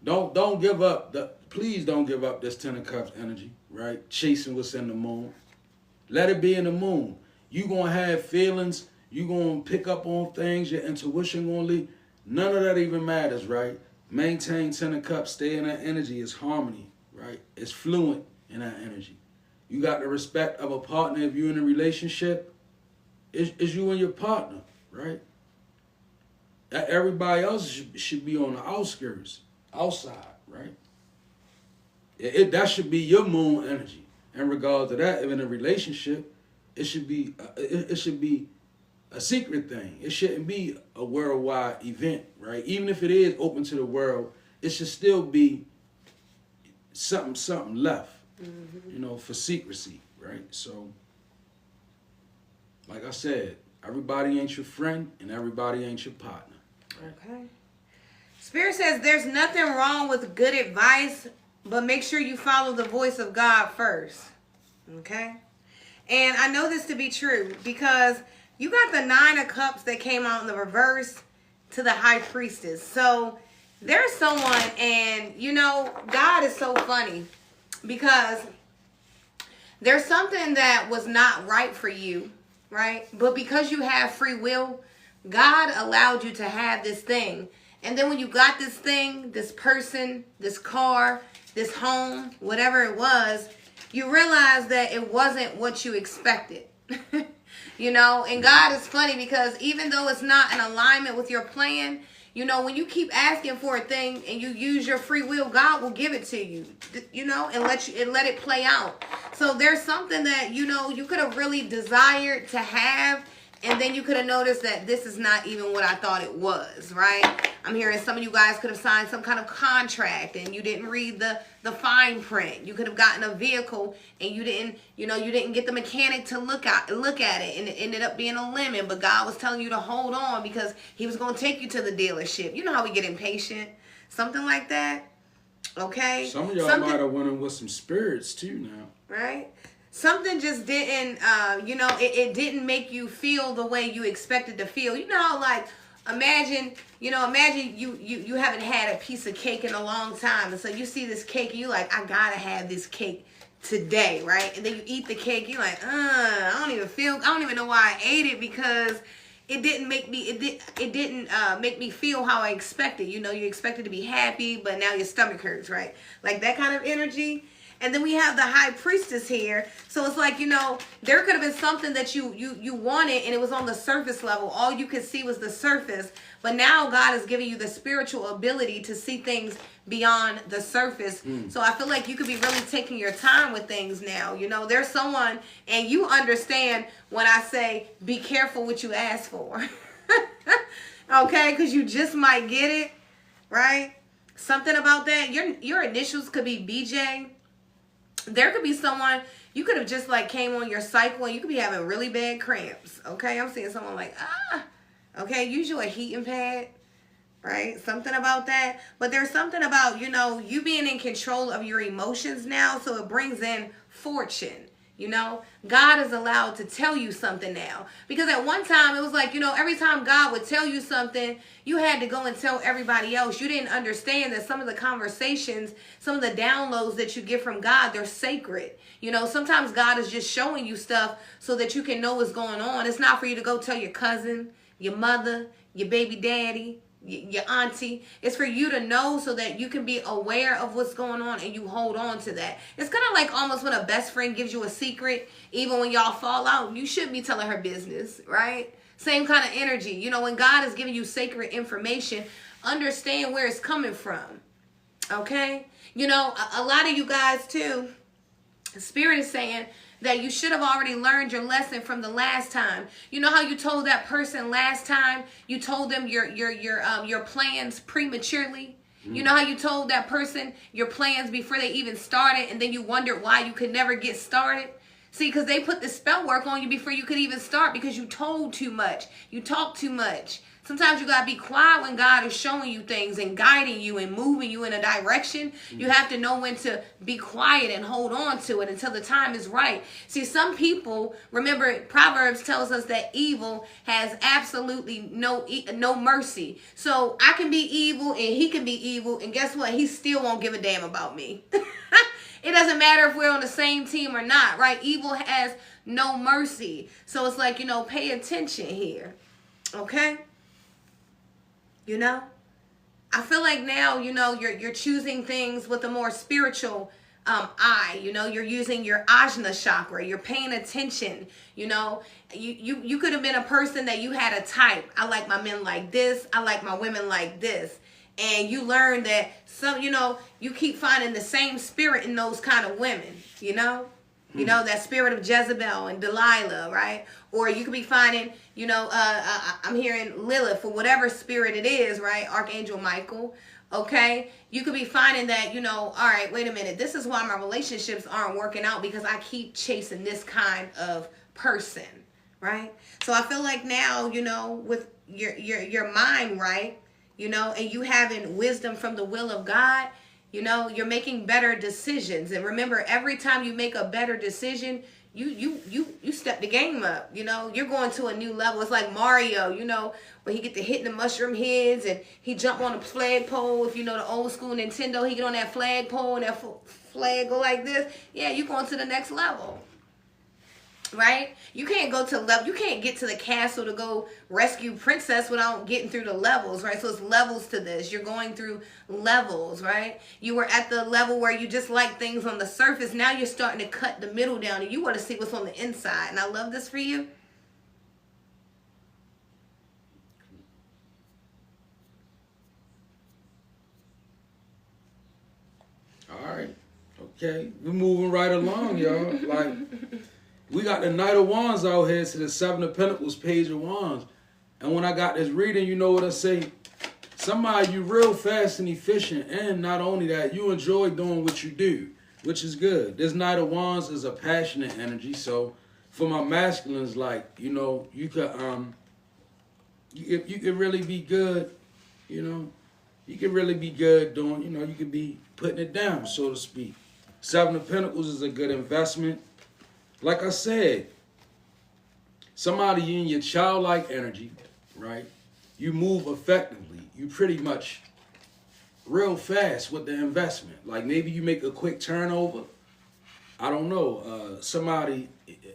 Don't give up. Please don't give up this Ten of Cups energy, right? Chasing what's in the Moon. Let it be in the Moon. You're going to have feelings. You're going to pick up on things. Your intuition going to lead. None of that even matters, right? Maintain Ten of Cups. Stay in that energy. It's harmony, right? It's fluent in that energy. You got the respect of a partner. If you're in a relationship, it's you and your partner, right? Everybody else should be on the outskirts, outside, right? That should be your Moon energy. In regards to that, if in a relationship, it should be a secret thing. It shouldn't be a worldwide event, right? Even if it is open to the world, it should still be something left, you know, for secrecy, right? So, like I said, everybody ain't your friend and everybody ain't your partner. Okay. Spirit says there's nothing wrong with good advice, but make sure you follow the voice of God first. Okay? And I know this to be true because you got the Nine of Cups that came out in the reverse to the High Priestess. So there's someone, and you know, God is so funny because there's something that was not right for you, right? But because you have free will, God allowed you to have this thing. And then when you got this thing, this person, this car, this home, whatever it was, you realize that it wasn't what you expected. You know, and God is funny because even though it's not in alignment with your plan, you know, when you keep asking for a thing and you use your free will, God will give it to you, you know, and let it play out. So there's something that, you know, you could have really desired to have, and then you could have noticed that this is not even what I thought it was, right? I'm hearing some of you guys could have signed some kind of contract and you didn't read the fine print. You could have gotten a vehicle and you didn't get the mechanic to look at it, and it ended up being a lemon, but God was telling you to hold on because he was going to take you to the dealership. You know how we get impatient? Something like that. Okay? Some of y'all might have went in with some spirits too now. Right? Something just didn't, it didn't make you feel the way you expected to feel. You know how, like, imagine you haven't had a piece of cake in a long time. And so you see this cake and you're like, I gotta have this cake today, right? And then you eat the cake, you're like, I don't even know why I ate it because it didn't make me feel how I expected. You know, you expected to be happy, but now your stomach hurts, right? Like that kind of energy. And then we have the high priestess here. So it's like, you know, there could have been something that you wanted and it was on the surface level. All you could see was the surface. But now God is giving you the spiritual ability to see things beyond the surface. So I feel like you could be really taking your time with things now. You know, there's someone, and you understand when I say be careful what you ask for. Okay? Because you just might get it, right? Something about that. Your initials could be BJ. There could be someone, you could have just like came on your cycle and you could be having really bad cramps. Okay, I'm seeing someone like, okay, use you a heating pad, right? Something about that. But there's something about, you know, you being in control of your emotions now, so it brings in fortune. You know, God is allowed to tell you something now. Because at one time, it was like, you know, every time God would tell you something, you had to go and tell everybody else. You didn't understand that some of the conversations, some of the downloads that you get from God, they're sacred. You know, sometimes God is just showing you stuff so that you can know what's going on. It's not for you to go tell your cousin, your mother, your baby daddy, your auntie. It's for you to know so that you can be aware of what's going on and you hold on to that. It's kind of like almost when a best friend gives you a secret, even when y'all fall out, you shouldn't be telling her business, right? Same kind of energy. You know, when God is giving you sacred information, understand where it's coming from. Okay? You know, a lot of you guys too, the Spirit is saying that you should have already learned your lesson from the last time. You know how you told that person last time, you told them your plans prematurely? You know how you told that person your plans before they even started, and then you wondered why you could never get started? See, because they put the spell work on you before you could even start because you told too much. You talked too much. Sometimes you got to be quiet when God is showing you things and guiding you and moving you in a direction. You have to know when to be quiet and hold on to it until the time is right. See, some people, remember, Proverbs tells us that evil has absolutely no mercy. So I can be evil and he can be evil, and guess what? He still won't give a damn about me. It doesn't matter if we're on the same team or not, right? Evil has no mercy. So it's like, you know, pay attention here. Okay? You know? I feel like now, you know, you're choosing things with a more spiritual eye. You know, you're using your ajna chakra. You're paying attention. You know, you could have been a person that you had a type. I like my men like this. I like my women like this. And you learn that some, you know, you keep finding the same spirit in those kind of women, you know? You know, that spirit of Jezebel and Delilah, right? Or you could be finding, you know, I'm hearing Lilith, for whatever spirit it is, right? Archangel Michael, okay? You could be finding that, you know, all right, wait a minute. This is why my relationships aren't working out, because I keep chasing this kind of person, right? So I feel like now, you know, with your mind right, you know, and you having wisdom from the will of God, you know, you're making better decisions. And remember, every time you make a better decision, you step the game up. You know, you're going to a new level. It's like Mario, you know, when he get to hitting the mushroom heads and he jump on a flagpole. If you know the old school Nintendo, he get on that flagpole and that flag go like this. Yeah, you're going to the next level. right? You can't go to level. You can't get to the castle to go rescue princess without getting through the levels, right? So it's levels to this. You're going through levels, right? You were at the level where you just like things on the surface. Now you're starting to cut the middle down, and you want to see what's on the inside. And I love this for you. All right. Okay. We're moving right along, y'all. Like, we got the Knight of Wands out here to the Seven of Pentacles, Page of Wands. And when I got this reading, you know what I say? Somebody, you real fast and efficient. And not only that, you enjoy doing what you do, which is good. This Knight of Wands is a passionate energy. So for my masculines, like, you know, you could you could really be good, you know. You can really be good doing, you know, you could be putting it down, so to speak. Seven of Pentacles is a good investment. Like I said, somebody in your childlike energy, right? You move effectively. You pretty much real fast with the investment. Like maybe you make a quick turnover. I don't know. Somebody,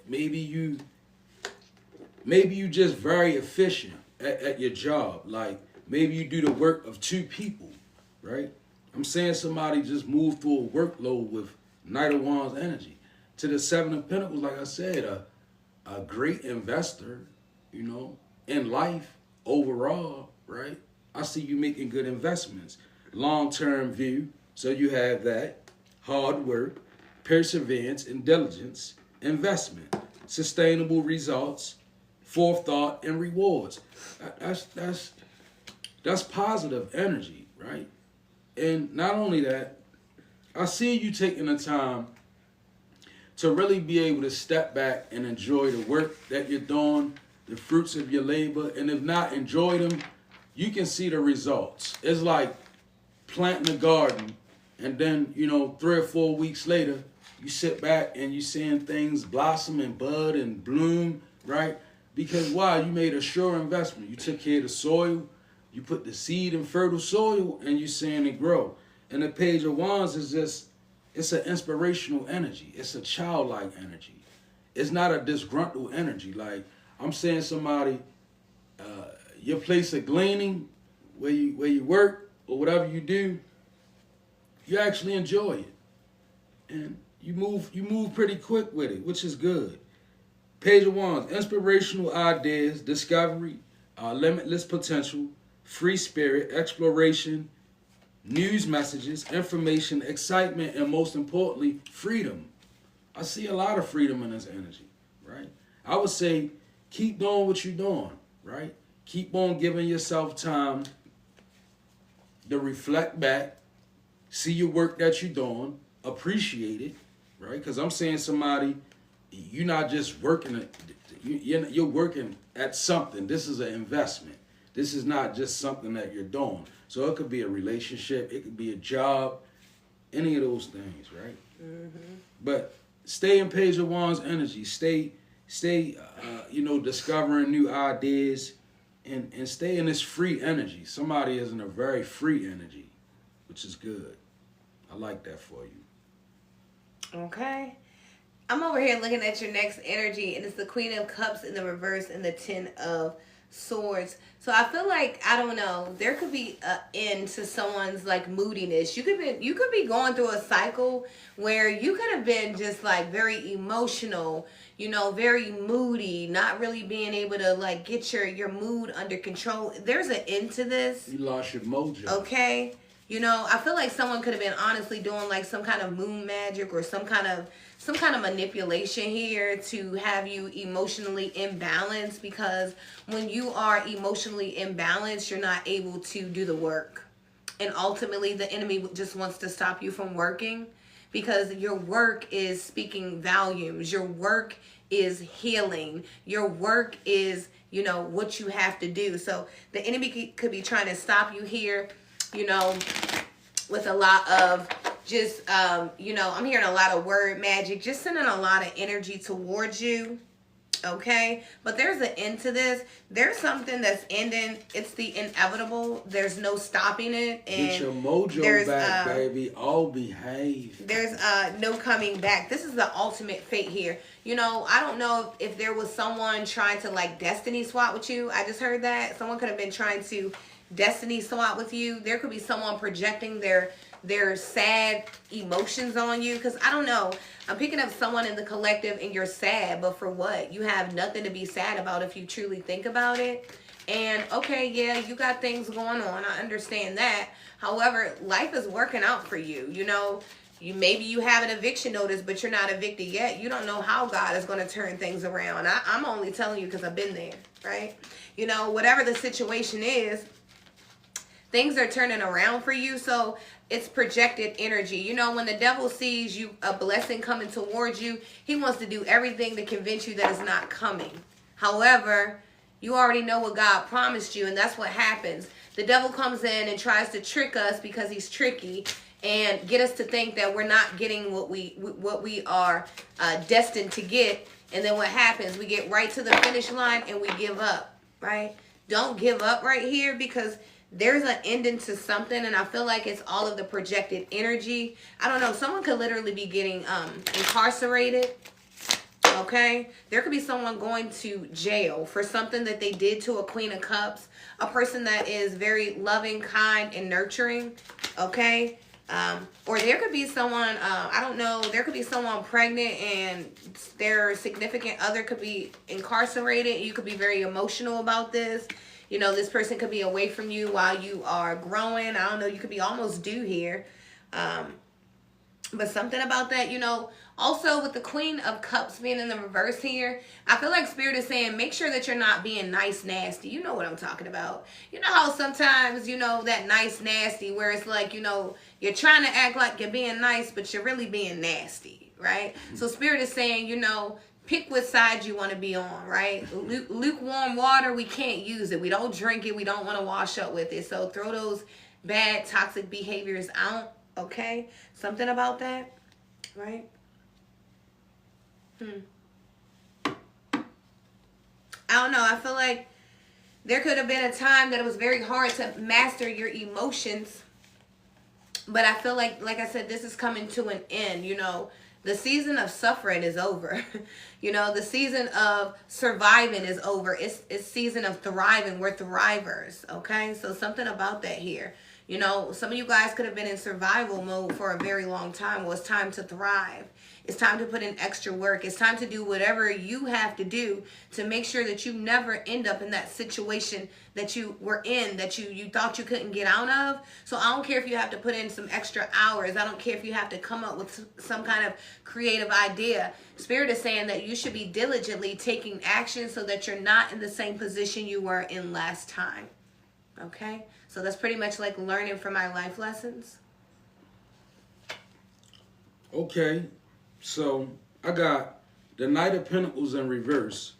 maybe you just very efficient at your job. Like maybe you do the work of two people, right? I'm saying somebody just moved through a workload with Knight of Wands energy. To the Seven of Pentacles, like I said, a great investor, you know, in life overall, right? I see you making good investments. Long-term view, so you have that. Hard work, perseverance, and diligence, investment, sustainable results, forethought, and rewards. That's positive energy, right? And not only that, I see you taking the time to really be able to step back and enjoy the work that you're doing, the fruits of your labor, and if not enjoy them, you can see the results. It's like planting a garden, and then, you know, 3 or 4 weeks later, you sit back and you're seeing things blossom and bud and bloom, right? Because why? You made a sure investment. You took care of the soil, you put the seed in fertile soil, and you're seeing it grow. And the Page of Wands is just, it's an inspirational energy. It's a childlike energy. It's not a disgruntled energy. Like, I'm saying somebody, your place of gleaning, where you work, or whatever you do, you actually enjoy it. And you move pretty quick with it, which is good. Page of Wands, inspirational ideas, discovery, limitless potential, free spirit, exploration, news messages, information, excitement, and most importantly, freedom. I see a lot of freedom in this energy, right? I would say keep doing what you're doing, right? Keep on giving yourself time to reflect back, see your work that you're doing, appreciate it, right? Because I'm saying somebody, you're not just working, you're working at something. This is an investment. This is not just something that you're doing. So it could be a relationship, it could be a job, any of those things, right? Mm-hmm. But stay in Page of Wands energy. Stay, discovering new ideas, and stay in this free energy. Somebody is in a very free energy, which is good. I like that for you. Okay. I'm over here looking at your next energy, and it's the Queen of Cups in the reverse and the Ten of Swords. So I feel like, I don't know, there could be an end to someone's like moodiness. You could be going through a cycle where you could have been just like very emotional, you know, very moody, not really being able to like get your mood under control. There's an end to this. You lost your mojo. Okay. You know, I feel like someone could have been honestly doing like some kind of moon magic or some kind of manipulation here to have you emotionally imbalanced, because when you are emotionally imbalanced, you're not able to do the work. And ultimately, the enemy just wants to stop you from working, because your work is speaking volumes. Your work is healing. Your work is, you know, what you have to do. So the enemy could be trying to stop you here, you know, with a lot of just, I'm hearing a lot of word magic, just sending a lot of energy towards you. Okay, but there's an end to this. There's something that's ending. It's the inevitable. There's no stopping it, and get your mojo back, baby. All behave. There's no coming back. This is the ultimate fate here. You know, I don't know if there was someone trying to like destiny swap with you. I just heard that someone could have been trying to destiny swap with you. There could be someone projecting their sad emotions on you, because I don't know, I'm picking up someone in the collective and you're sad, but for what? You have nothing to be sad about if you truly think about it. And okay, yeah, you got things going on, I understand that. However, life is working out for you. You know, maybe you have an eviction notice, but you're not evicted yet. You don't know how God is going to turn things around. I'm only telling you because I've been there, right? You know, whatever the situation is, things are turning around for you. So it's projected energy. You know, when the devil sees you, a blessing coming towards you, he wants to do everything to convince you that it's not coming. However, you already know what God promised you, and that's what happens. The devil comes in and tries to trick us because he's tricky, and get us to think that we're not getting what we are destined to get. And then what happens? We get right to the finish line and we give up, right? Don't give up right here, because there's an ending to something, and I feel like it's all of the projected energy. I don't know. Someone could literally be getting incarcerated. Okay? There could be someone going to jail for something that they did to a Queen of Cups. A person that is very loving, kind, and nurturing. Okay? Or there could be someone, I don't know, there could be someone pregnant and their significant other could be incarcerated. You could be very emotional about this. You know, this person could be away from you while you are growing. I don't know, you could be almost due here. But something about that, you know, also with the Queen of Cups being in the reverse here, I feel like Spirit is saying, make sure that you're not being nice, nasty. You know what I'm talking about. You know how sometimes, you know, that nice, nasty, where it's like, you know, you're trying to act like you're being nice, but you're really being nasty, right? So Spirit is saying, you know, pick what side you want to be on, right? Lukewarm water, we can't use it. We don't drink it. We don't want to wash up with it. So throw those bad, toxic behaviors out, okay? Something about that, right? I don't know. I feel like there could have been a time that it was very hard to master your emotions. But I feel like I said, this is coming to an end, you know. The season of suffering is over. You know, the season of surviving is over. It's season of thriving. We're thrivers, okay? So something about that here. You know, some of you guys could have been in survival mode for a very long time. Well, it's time to thrive. It's time to put in extra work. It's time to do whatever you have to do to make sure that you never end up in that situation that you were in, that you thought you couldn't get out of. So I don't care if you have to put in some extra hours. I don't care if you have to come up with some kind of creative idea. Spirit is saying that you should be diligently taking action so that you're not in the same position you were in last time. Okay? So that's pretty much like learning from my life lessons. Okay. So I got the Knight of Pentacles in reverse.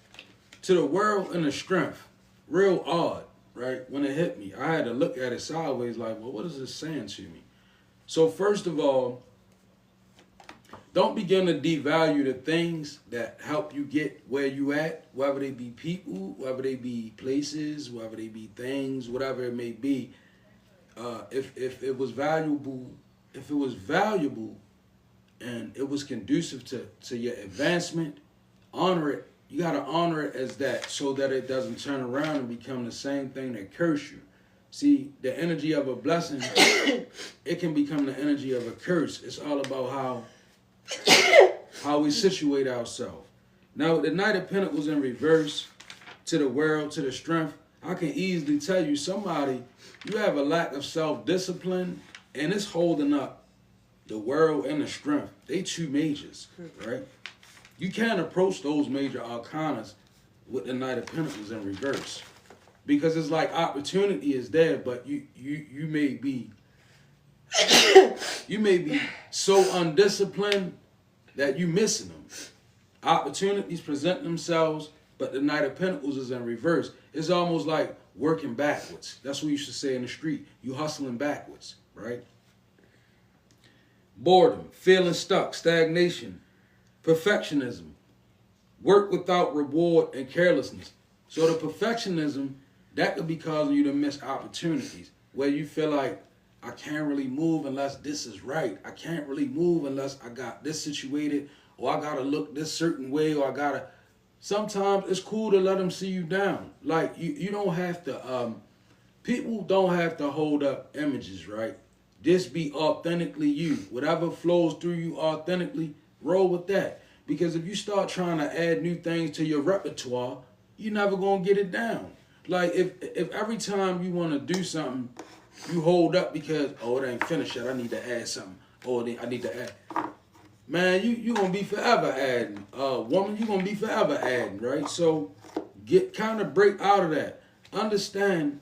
To the world and the strength. Real odd, right? When it hit me, I had to look at it sideways like, well, what is this saying to me? So first of all, don't begin to devalue the things that help you get where you at, whether they be people, whether they be places, whether they be things, whatever it may be. If it was valuable, and it was conducive to your advancement, honor it. You got to honor it as that so that it doesn't turn around and become the same thing that curse you. See, the energy of a blessing, it can become the energy of a curse. It's all about how we situate ourselves. Now, with the Knight of Pentacles in reverse, to the world, to the strength, I can easily tell you somebody, you have a lack of self-discipline, and it's holding up the world and the strength. They two majors, right? You can't approach those major arcanas with the Knight of Pentacles in reverse, because it's like opportunity is there, but you may be so undisciplined that you missing them. Opportunities present themselves, but the Knight of Pentacles is in reverse. It's almost like working backwards. That's what you should say in the street. You hustling backwards, right? Boredom, feeling stuck, stagnation, perfectionism, work without reward, and carelessness. So the perfectionism, that could be causing you to miss opportunities where you feel like, I can't really move unless this is right. I can't really move unless I got this situated, or I gotta look this certain way, or I gotta. Sometimes it's cool to let them see you down. Like you don't have to. People don't have to hold up images, right? Just be authentically you. Whatever flows through you authentically, roll with that. Because if you start trying to add new things to your repertoire, you're never gonna get it down. Like if every time you want to do something, you hold up because, oh, it ain't finished yet, I need to add something. Oh, I need to add. Man, you gonna be forever adding. Woman, you gonna be forever adding, right? So get kind of break out of that. Understand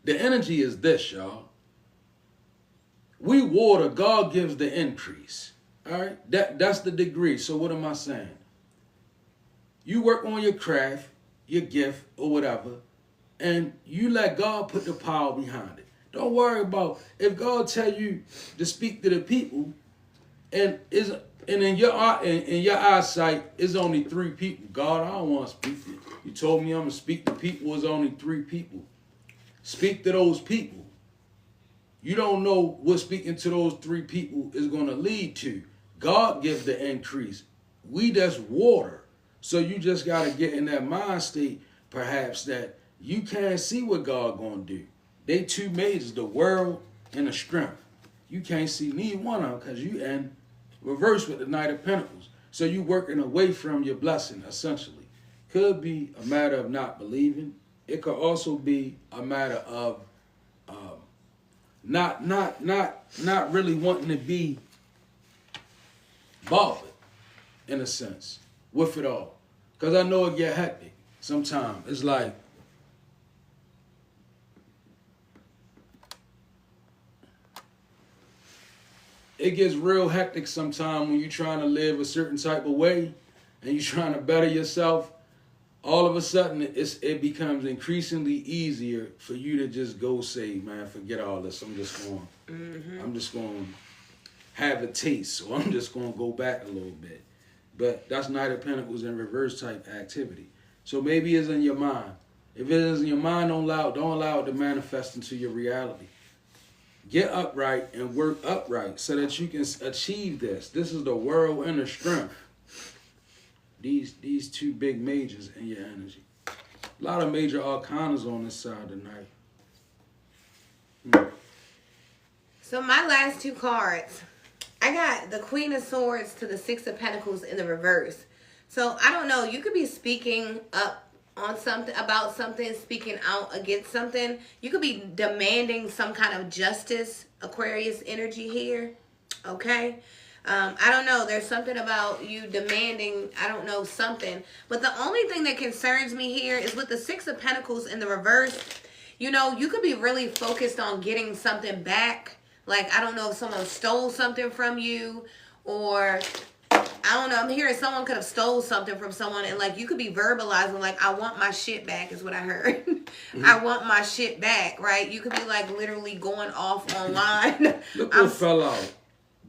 the energy is this, y'all. We water, God gives the increase. All right? That's the degree. So what am I saying? You work on your craft, your gift, or whatever, and you let God put the power behind it. Don't worry about if God tell you to speak to the people, and in your eyesight is only 3 people. God, I don't want to speak to you. You told me I'm gonna speak to people. It's only 3 people. Speak to those people. You don't know what speaking to those 3 people is gonna lead to. God gives the increase. We just water. So you just gotta get in that mind state, perhaps, that you can't see what God gonna do. They 2 majors, the world and the strength. You can't see neither one of them because you in reverse with the Knight of Pentacles. So you working away from your blessing, essentially. Could be a matter of not believing. It could also be a matter of not really wanting to be bothered, in a sense, with it all. Because I know it get hectic sometimes. It's like, it gets real hectic sometimes when you're trying to live a certain type of way and you're trying to better yourself. All of a sudden, it becomes increasingly easier for you to just go say, man, forget all this. I'm just going to have a taste. So I'm just going to go back a little bit. But that's Knight of Pentacles in reverse type activity. So maybe it's in your mind. If it is in your mind, don't allow it to manifest into your reality. Get upright and work upright so that you can achieve this. This is the world and the strength. These 2 big majors in your energy. A lot of major arcanas on this side tonight. So my last 2 cards, I got the Queen of Swords to the 6 of Pentacles in the reverse. So I don't know, you could be speaking up on something, about something, speaking out against something. You could be demanding some kind of justice, Aquarius energy here, okay? I don't know. There's something about you demanding, I don't know, something. But the only thing that concerns me here is with the 6 of Pentacles in the reverse, you know, you could be really focused on getting something back. Like, I don't know if someone stole something from you, or I don't know. I'm hearing someone could have stole something from someone, and like you could be verbalizing like, I want my shit back is what I heard. I want my shit back, right? You could be like literally going off online. Look what fell out.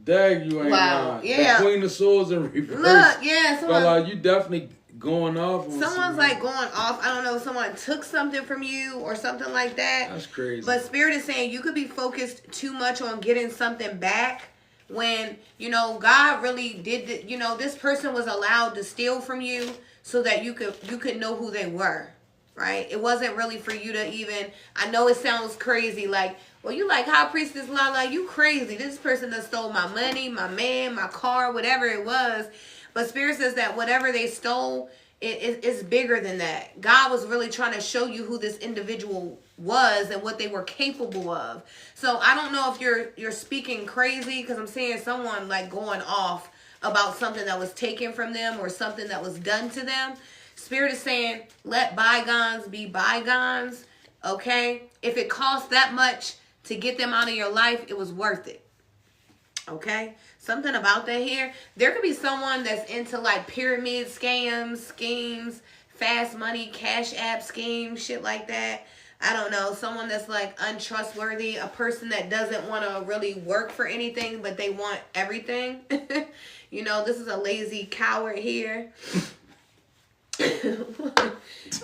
Dang, you ain't lying. Yeah. The Queen of Swords in reverse. Look, yeah. Fell out. You definitely going off. Someone's like going off. I don't know. Someone took something from you or something like that. That's crazy. But Spirit is saying you could be focused too much on getting something back when, you know, God really did, you know, this person was allowed to steal from you so that you could know who they were, right? It wasn't really for you to even, I know it sounds crazy, like, well, you like High Priestess Lala, you crazy. This person that stole my money, my man, my car, whatever it was. But Spirit says that whatever they stole, it's bigger than that. God was really trying to show you who this individual was and what they were capable of. So I don't know if you're speaking crazy, because I'm seeing someone like going off about something that was taken from them or something that was done to them. Spirit is saying, let bygones be bygones, okay? If it costs that much to get them out of your life, it was worth it, okay? Something about that here. There could be someone that's into like pyramid scams, schemes, fast money, cash app schemes, shit like that. I don't know, someone that's like untrustworthy, a person that doesn't want to really work for anything, but they want everything. This is a lazy coward here.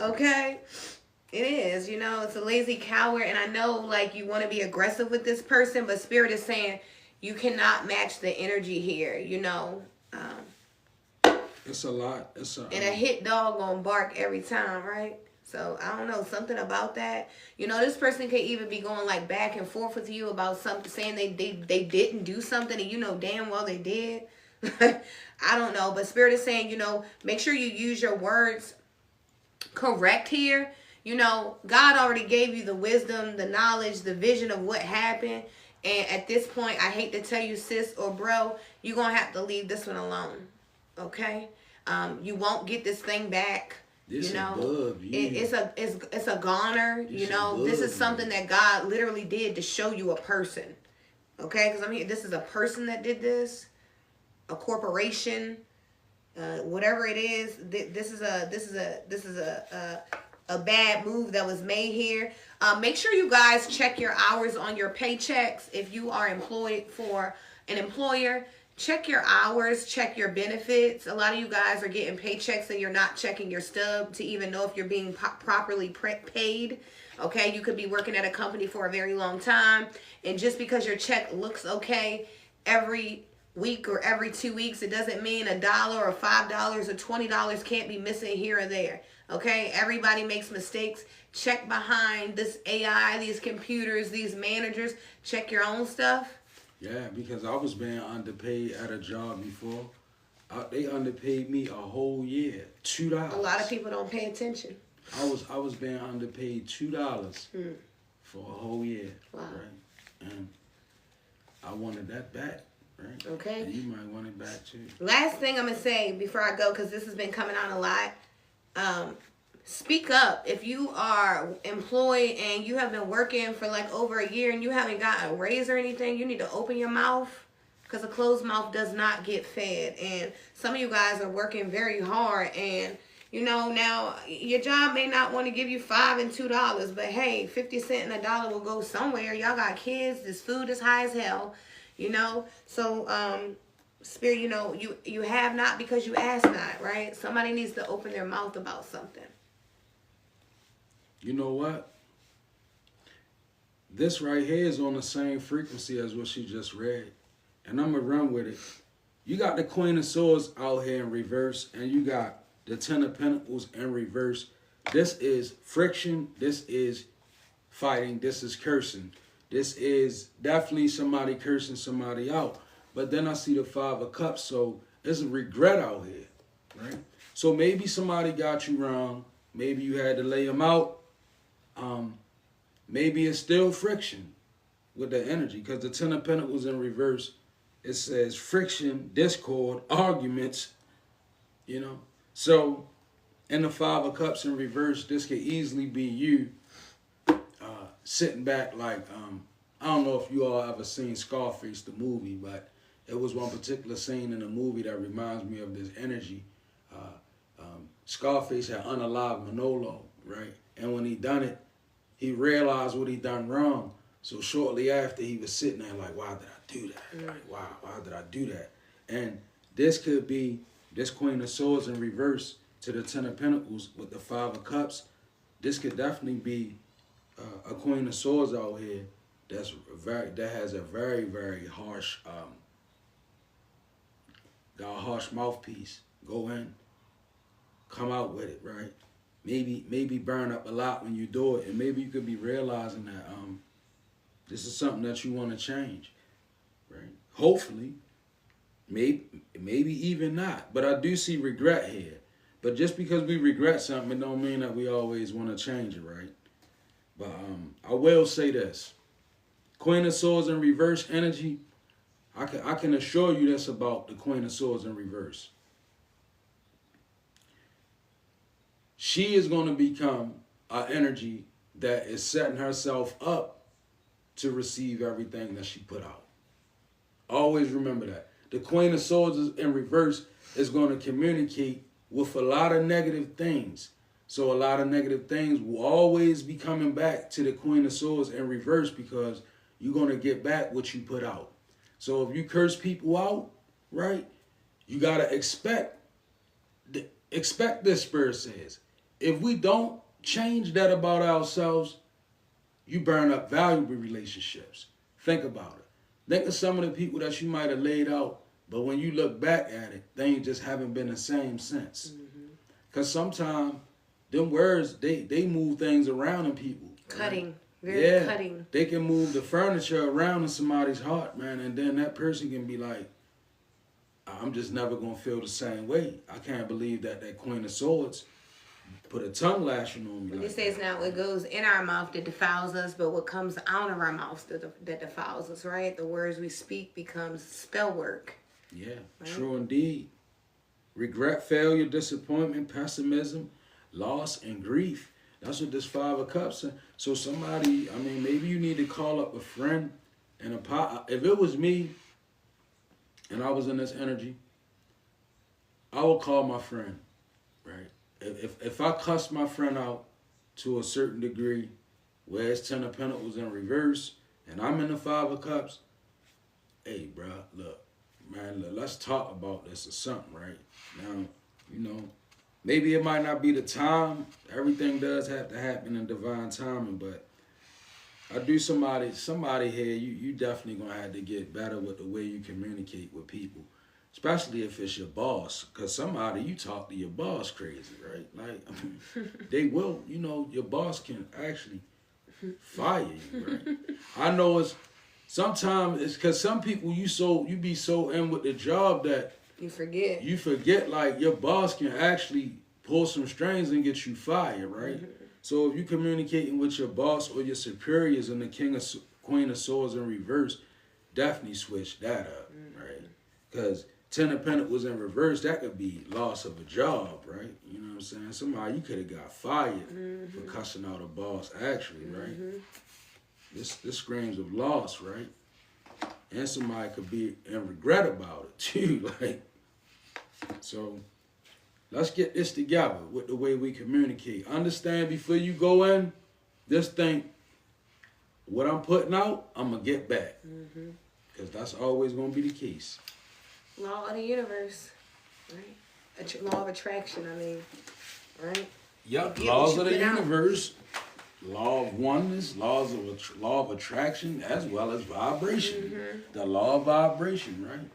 Okay? It is, it's a lazy coward. And I know, like, you want to be aggressive with this person, but Spirit is saying you cannot match the energy here, It's a lot. And a hit dog gonna bark every time, right? So I don't know, something about that. This person could even be going like back and forth with you about something, saying they didn't do something, and damn well they did. I don't know, but Spirit is saying, make sure you use your words correct here. God already gave you the wisdom, the knowledge, the vision of what happened. And at this point, I hate to tell you, sis or bro, you're going to have to leave this one alone. Okay? You won't get this thing back. It's a goner. This is something that God literally did to show you a person. Okay? Because this is a person that did this. A corporation. Whatever it is. This is a bad move that was made here. Make sure you guys check your hours on your paychecks. If you are employed for an employer, check your hours, check your benefits. A lot of you guys are getting paychecks and you're not checking your stub to even know if you're being properly paid. Okay, you could be working at a company for a very long time, and just because your check looks okay every week or every 2 weeks, it doesn't mean $1 or $5 or $20 can't be missing here or there. Okay, everybody makes mistakes. Check behind this AI, these computers, these managers. Check your own stuff. Yeah, because I was being underpaid at a job before. They underpaid me a whole year, $2. A lot of people don't pay attention. I was being underpaid $2 for a whole year. Wow. Right? And I wanted that back. Right? Okay. And you might want it back too. Last thing I'm gonna say before I go, because this has been coming on a lot. Speak up. If you are employed and you have been working for like over a year and you haven't gotten a raise or anything, you need to open your mouth, because a closed mouth does not get fed. And some of you guys are working very hard, and now your job may not want to give you $5 and $2, but hey, 50 cents and $1 will go somewhere. Y'all got kids. This food is high as hell. So Spirit, you have not because you ask not, right? Somebody needs to open their mouth about something. You know what? This right here is on the same frequency as what she just read. And I'm going to run with it. You got the Queen of Swords out here in reverse, and you got the Ten of Pentacles in reverse. This is friction. This is fighting. This is cursing. This is definitely somebody cursing somebody out. But then I see the Five of Cups, so there's a regret out here, right? So maybe somebody got you wrong. Maybe you had to lay them out. Maybe it's still friction with the energy, because the Ten of Pentacles in reverse, it says friction, discord, arguments, So in the Five of Cups in reverse, this could easily be you sitting back like, I don't know if you all ever seen Scarface, the movie, but it was one particular scene in the movie that reminds me of this energy. Scarface had unalived Manolo, right? And when he done it, he realized what he done wrong. So shortly after, he was sitting there like, why did I do that? Like, wow, why did I do that? And this could be this Queen of Swords in reverse to the Ten of Pentacles with the Five of Cups. This could definitely be a Queen of Swords out here that has a very, very harsh got a harsh mouthpiece. Go in, come out with it, right? Maybe burn up a lot when you do it, and maybe you could be realizing that this is something that you want to change, right? Hopefully, maybe even not. But I do see regret here. But just because we regret something, it don't mean that we always want to change it, right? But I will say this: Queen of Swords in reverse energy. I can assure you that's about the Queen of Swords in reverse. She is going to become an energy that is setting herself up to receive everything that she put out. Always remember that. The Queen of Swords in reverse is going to communicate with a lot of negative things. So a lot of negative things will always be coming back to the Queen of Swords in reverse because you're going to get back what you put out. So if you curse people out, right, you got to expect this, Spirit says. If we don't change that about ourselves, you burn up valuable relationships. Think about it. Think of some of the people that you might have laid out, but when you look back at it, things just haven't been the same since. Because sometimes them words, they move things around in people. Cutting. Very cutting. They can move the furniture around in somebody's heart, man, and then that person can be like, I'm just never going to feel the same way. I can't believe that Queen of Swords put a tongue lashing on me. It says now what goes in our mouth that defiles us, but what comes out of our mouth that defiles us, right? The words we speak becomes spell work. Yeah, right? True indeed. Regret, failure, disappointment, pessimism, loss, and grief. That's what this Five of Cups is. So somebody, I mean, maybe you need to call up a friend and if it was me and I was in this energy, I would call my friend, right? If I cuss my friend out to a certain degree, where it's 10 of Pentacles in reverse, and I'm in the Five of Cups, hey, bro, look, man, let's talk about this or something, right? Now, you know, maybe it might not be the time. Everything does have to happen in divine timing, but I do somebody here, you definitely going to have to get better with the way you communicate with people. Especially if it's your boss, because somebody you talk to your boss crazy, right? Like, I mean, they will, you know, your boss can actually fire you, right? I know sometimes it's because some people you be so in with the job that you forget like your boss can actually pull some strings and get you fired, right? So if you communicating with your boss or your superiors and the Queen of Swords in reverse, definitely switch that up, right? Because 10 of Pentacles in reverse, that could be loss of a job, right? You know what I'm saying? Somebody you could have got fired for cussing out a boss, actually, right? This screams of loss, right? And somebody could be in regret about it too, like. So let's get this together with the way we communicate. Understand before you go in, just think, what I'm putting out, I'm going to get back. Because that's always going to be the case. Law of the universe, right? Law of attraction, I mean, right? Yep, laws of the universe, law of oneness, law of attraction, as well as vibration. The law of vibration, right?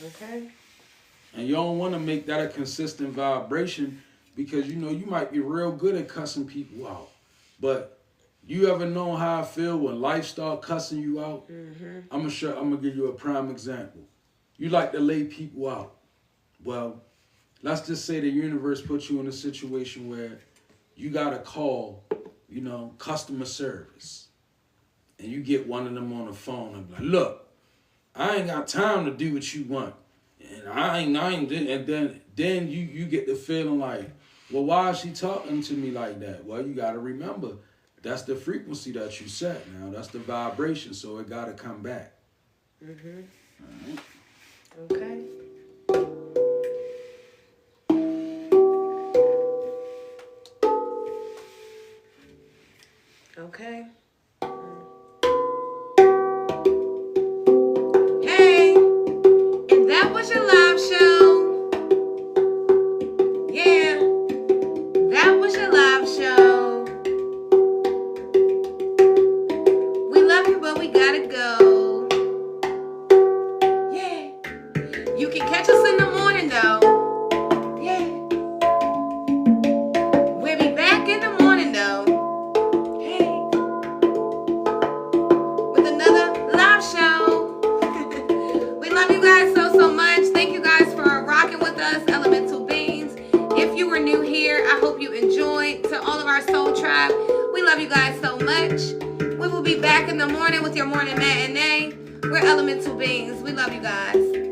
Okay. And you don't want to make that a consistent vibration because, you know, you might be real good at cussing people out. But you ever know how I feel when life start cussing you out? I'm going to give you a prime example. You like to lay people out. Well, let's just say the universe puts you in a situation where you got to call, you know, customer service. And you get one of them on the phone and be like, look, I ain't got time to do what you want. And I ain't and then you get the feeling like, well, why is she talking to me like that? Well, you got to remember, that's the frequency that you set now. That's the vibration, so it got to come back. All right. Okay. Okay. Hey, and that was your live show. Yeah, that was your live show. We love you, but we gotta go. You can catch us in the morning, though. Yeah. We'll be back in the morning, though. Hey. With another live show. We love you guys so much. Thank you guys for rocking with us, Elemental Beings. If you were new here, I hope you enjoyed. To all of our soul tribe, we love you guys so much. We will be back in the morning with your morning matinee. We're Elemental Beings. We love you guys.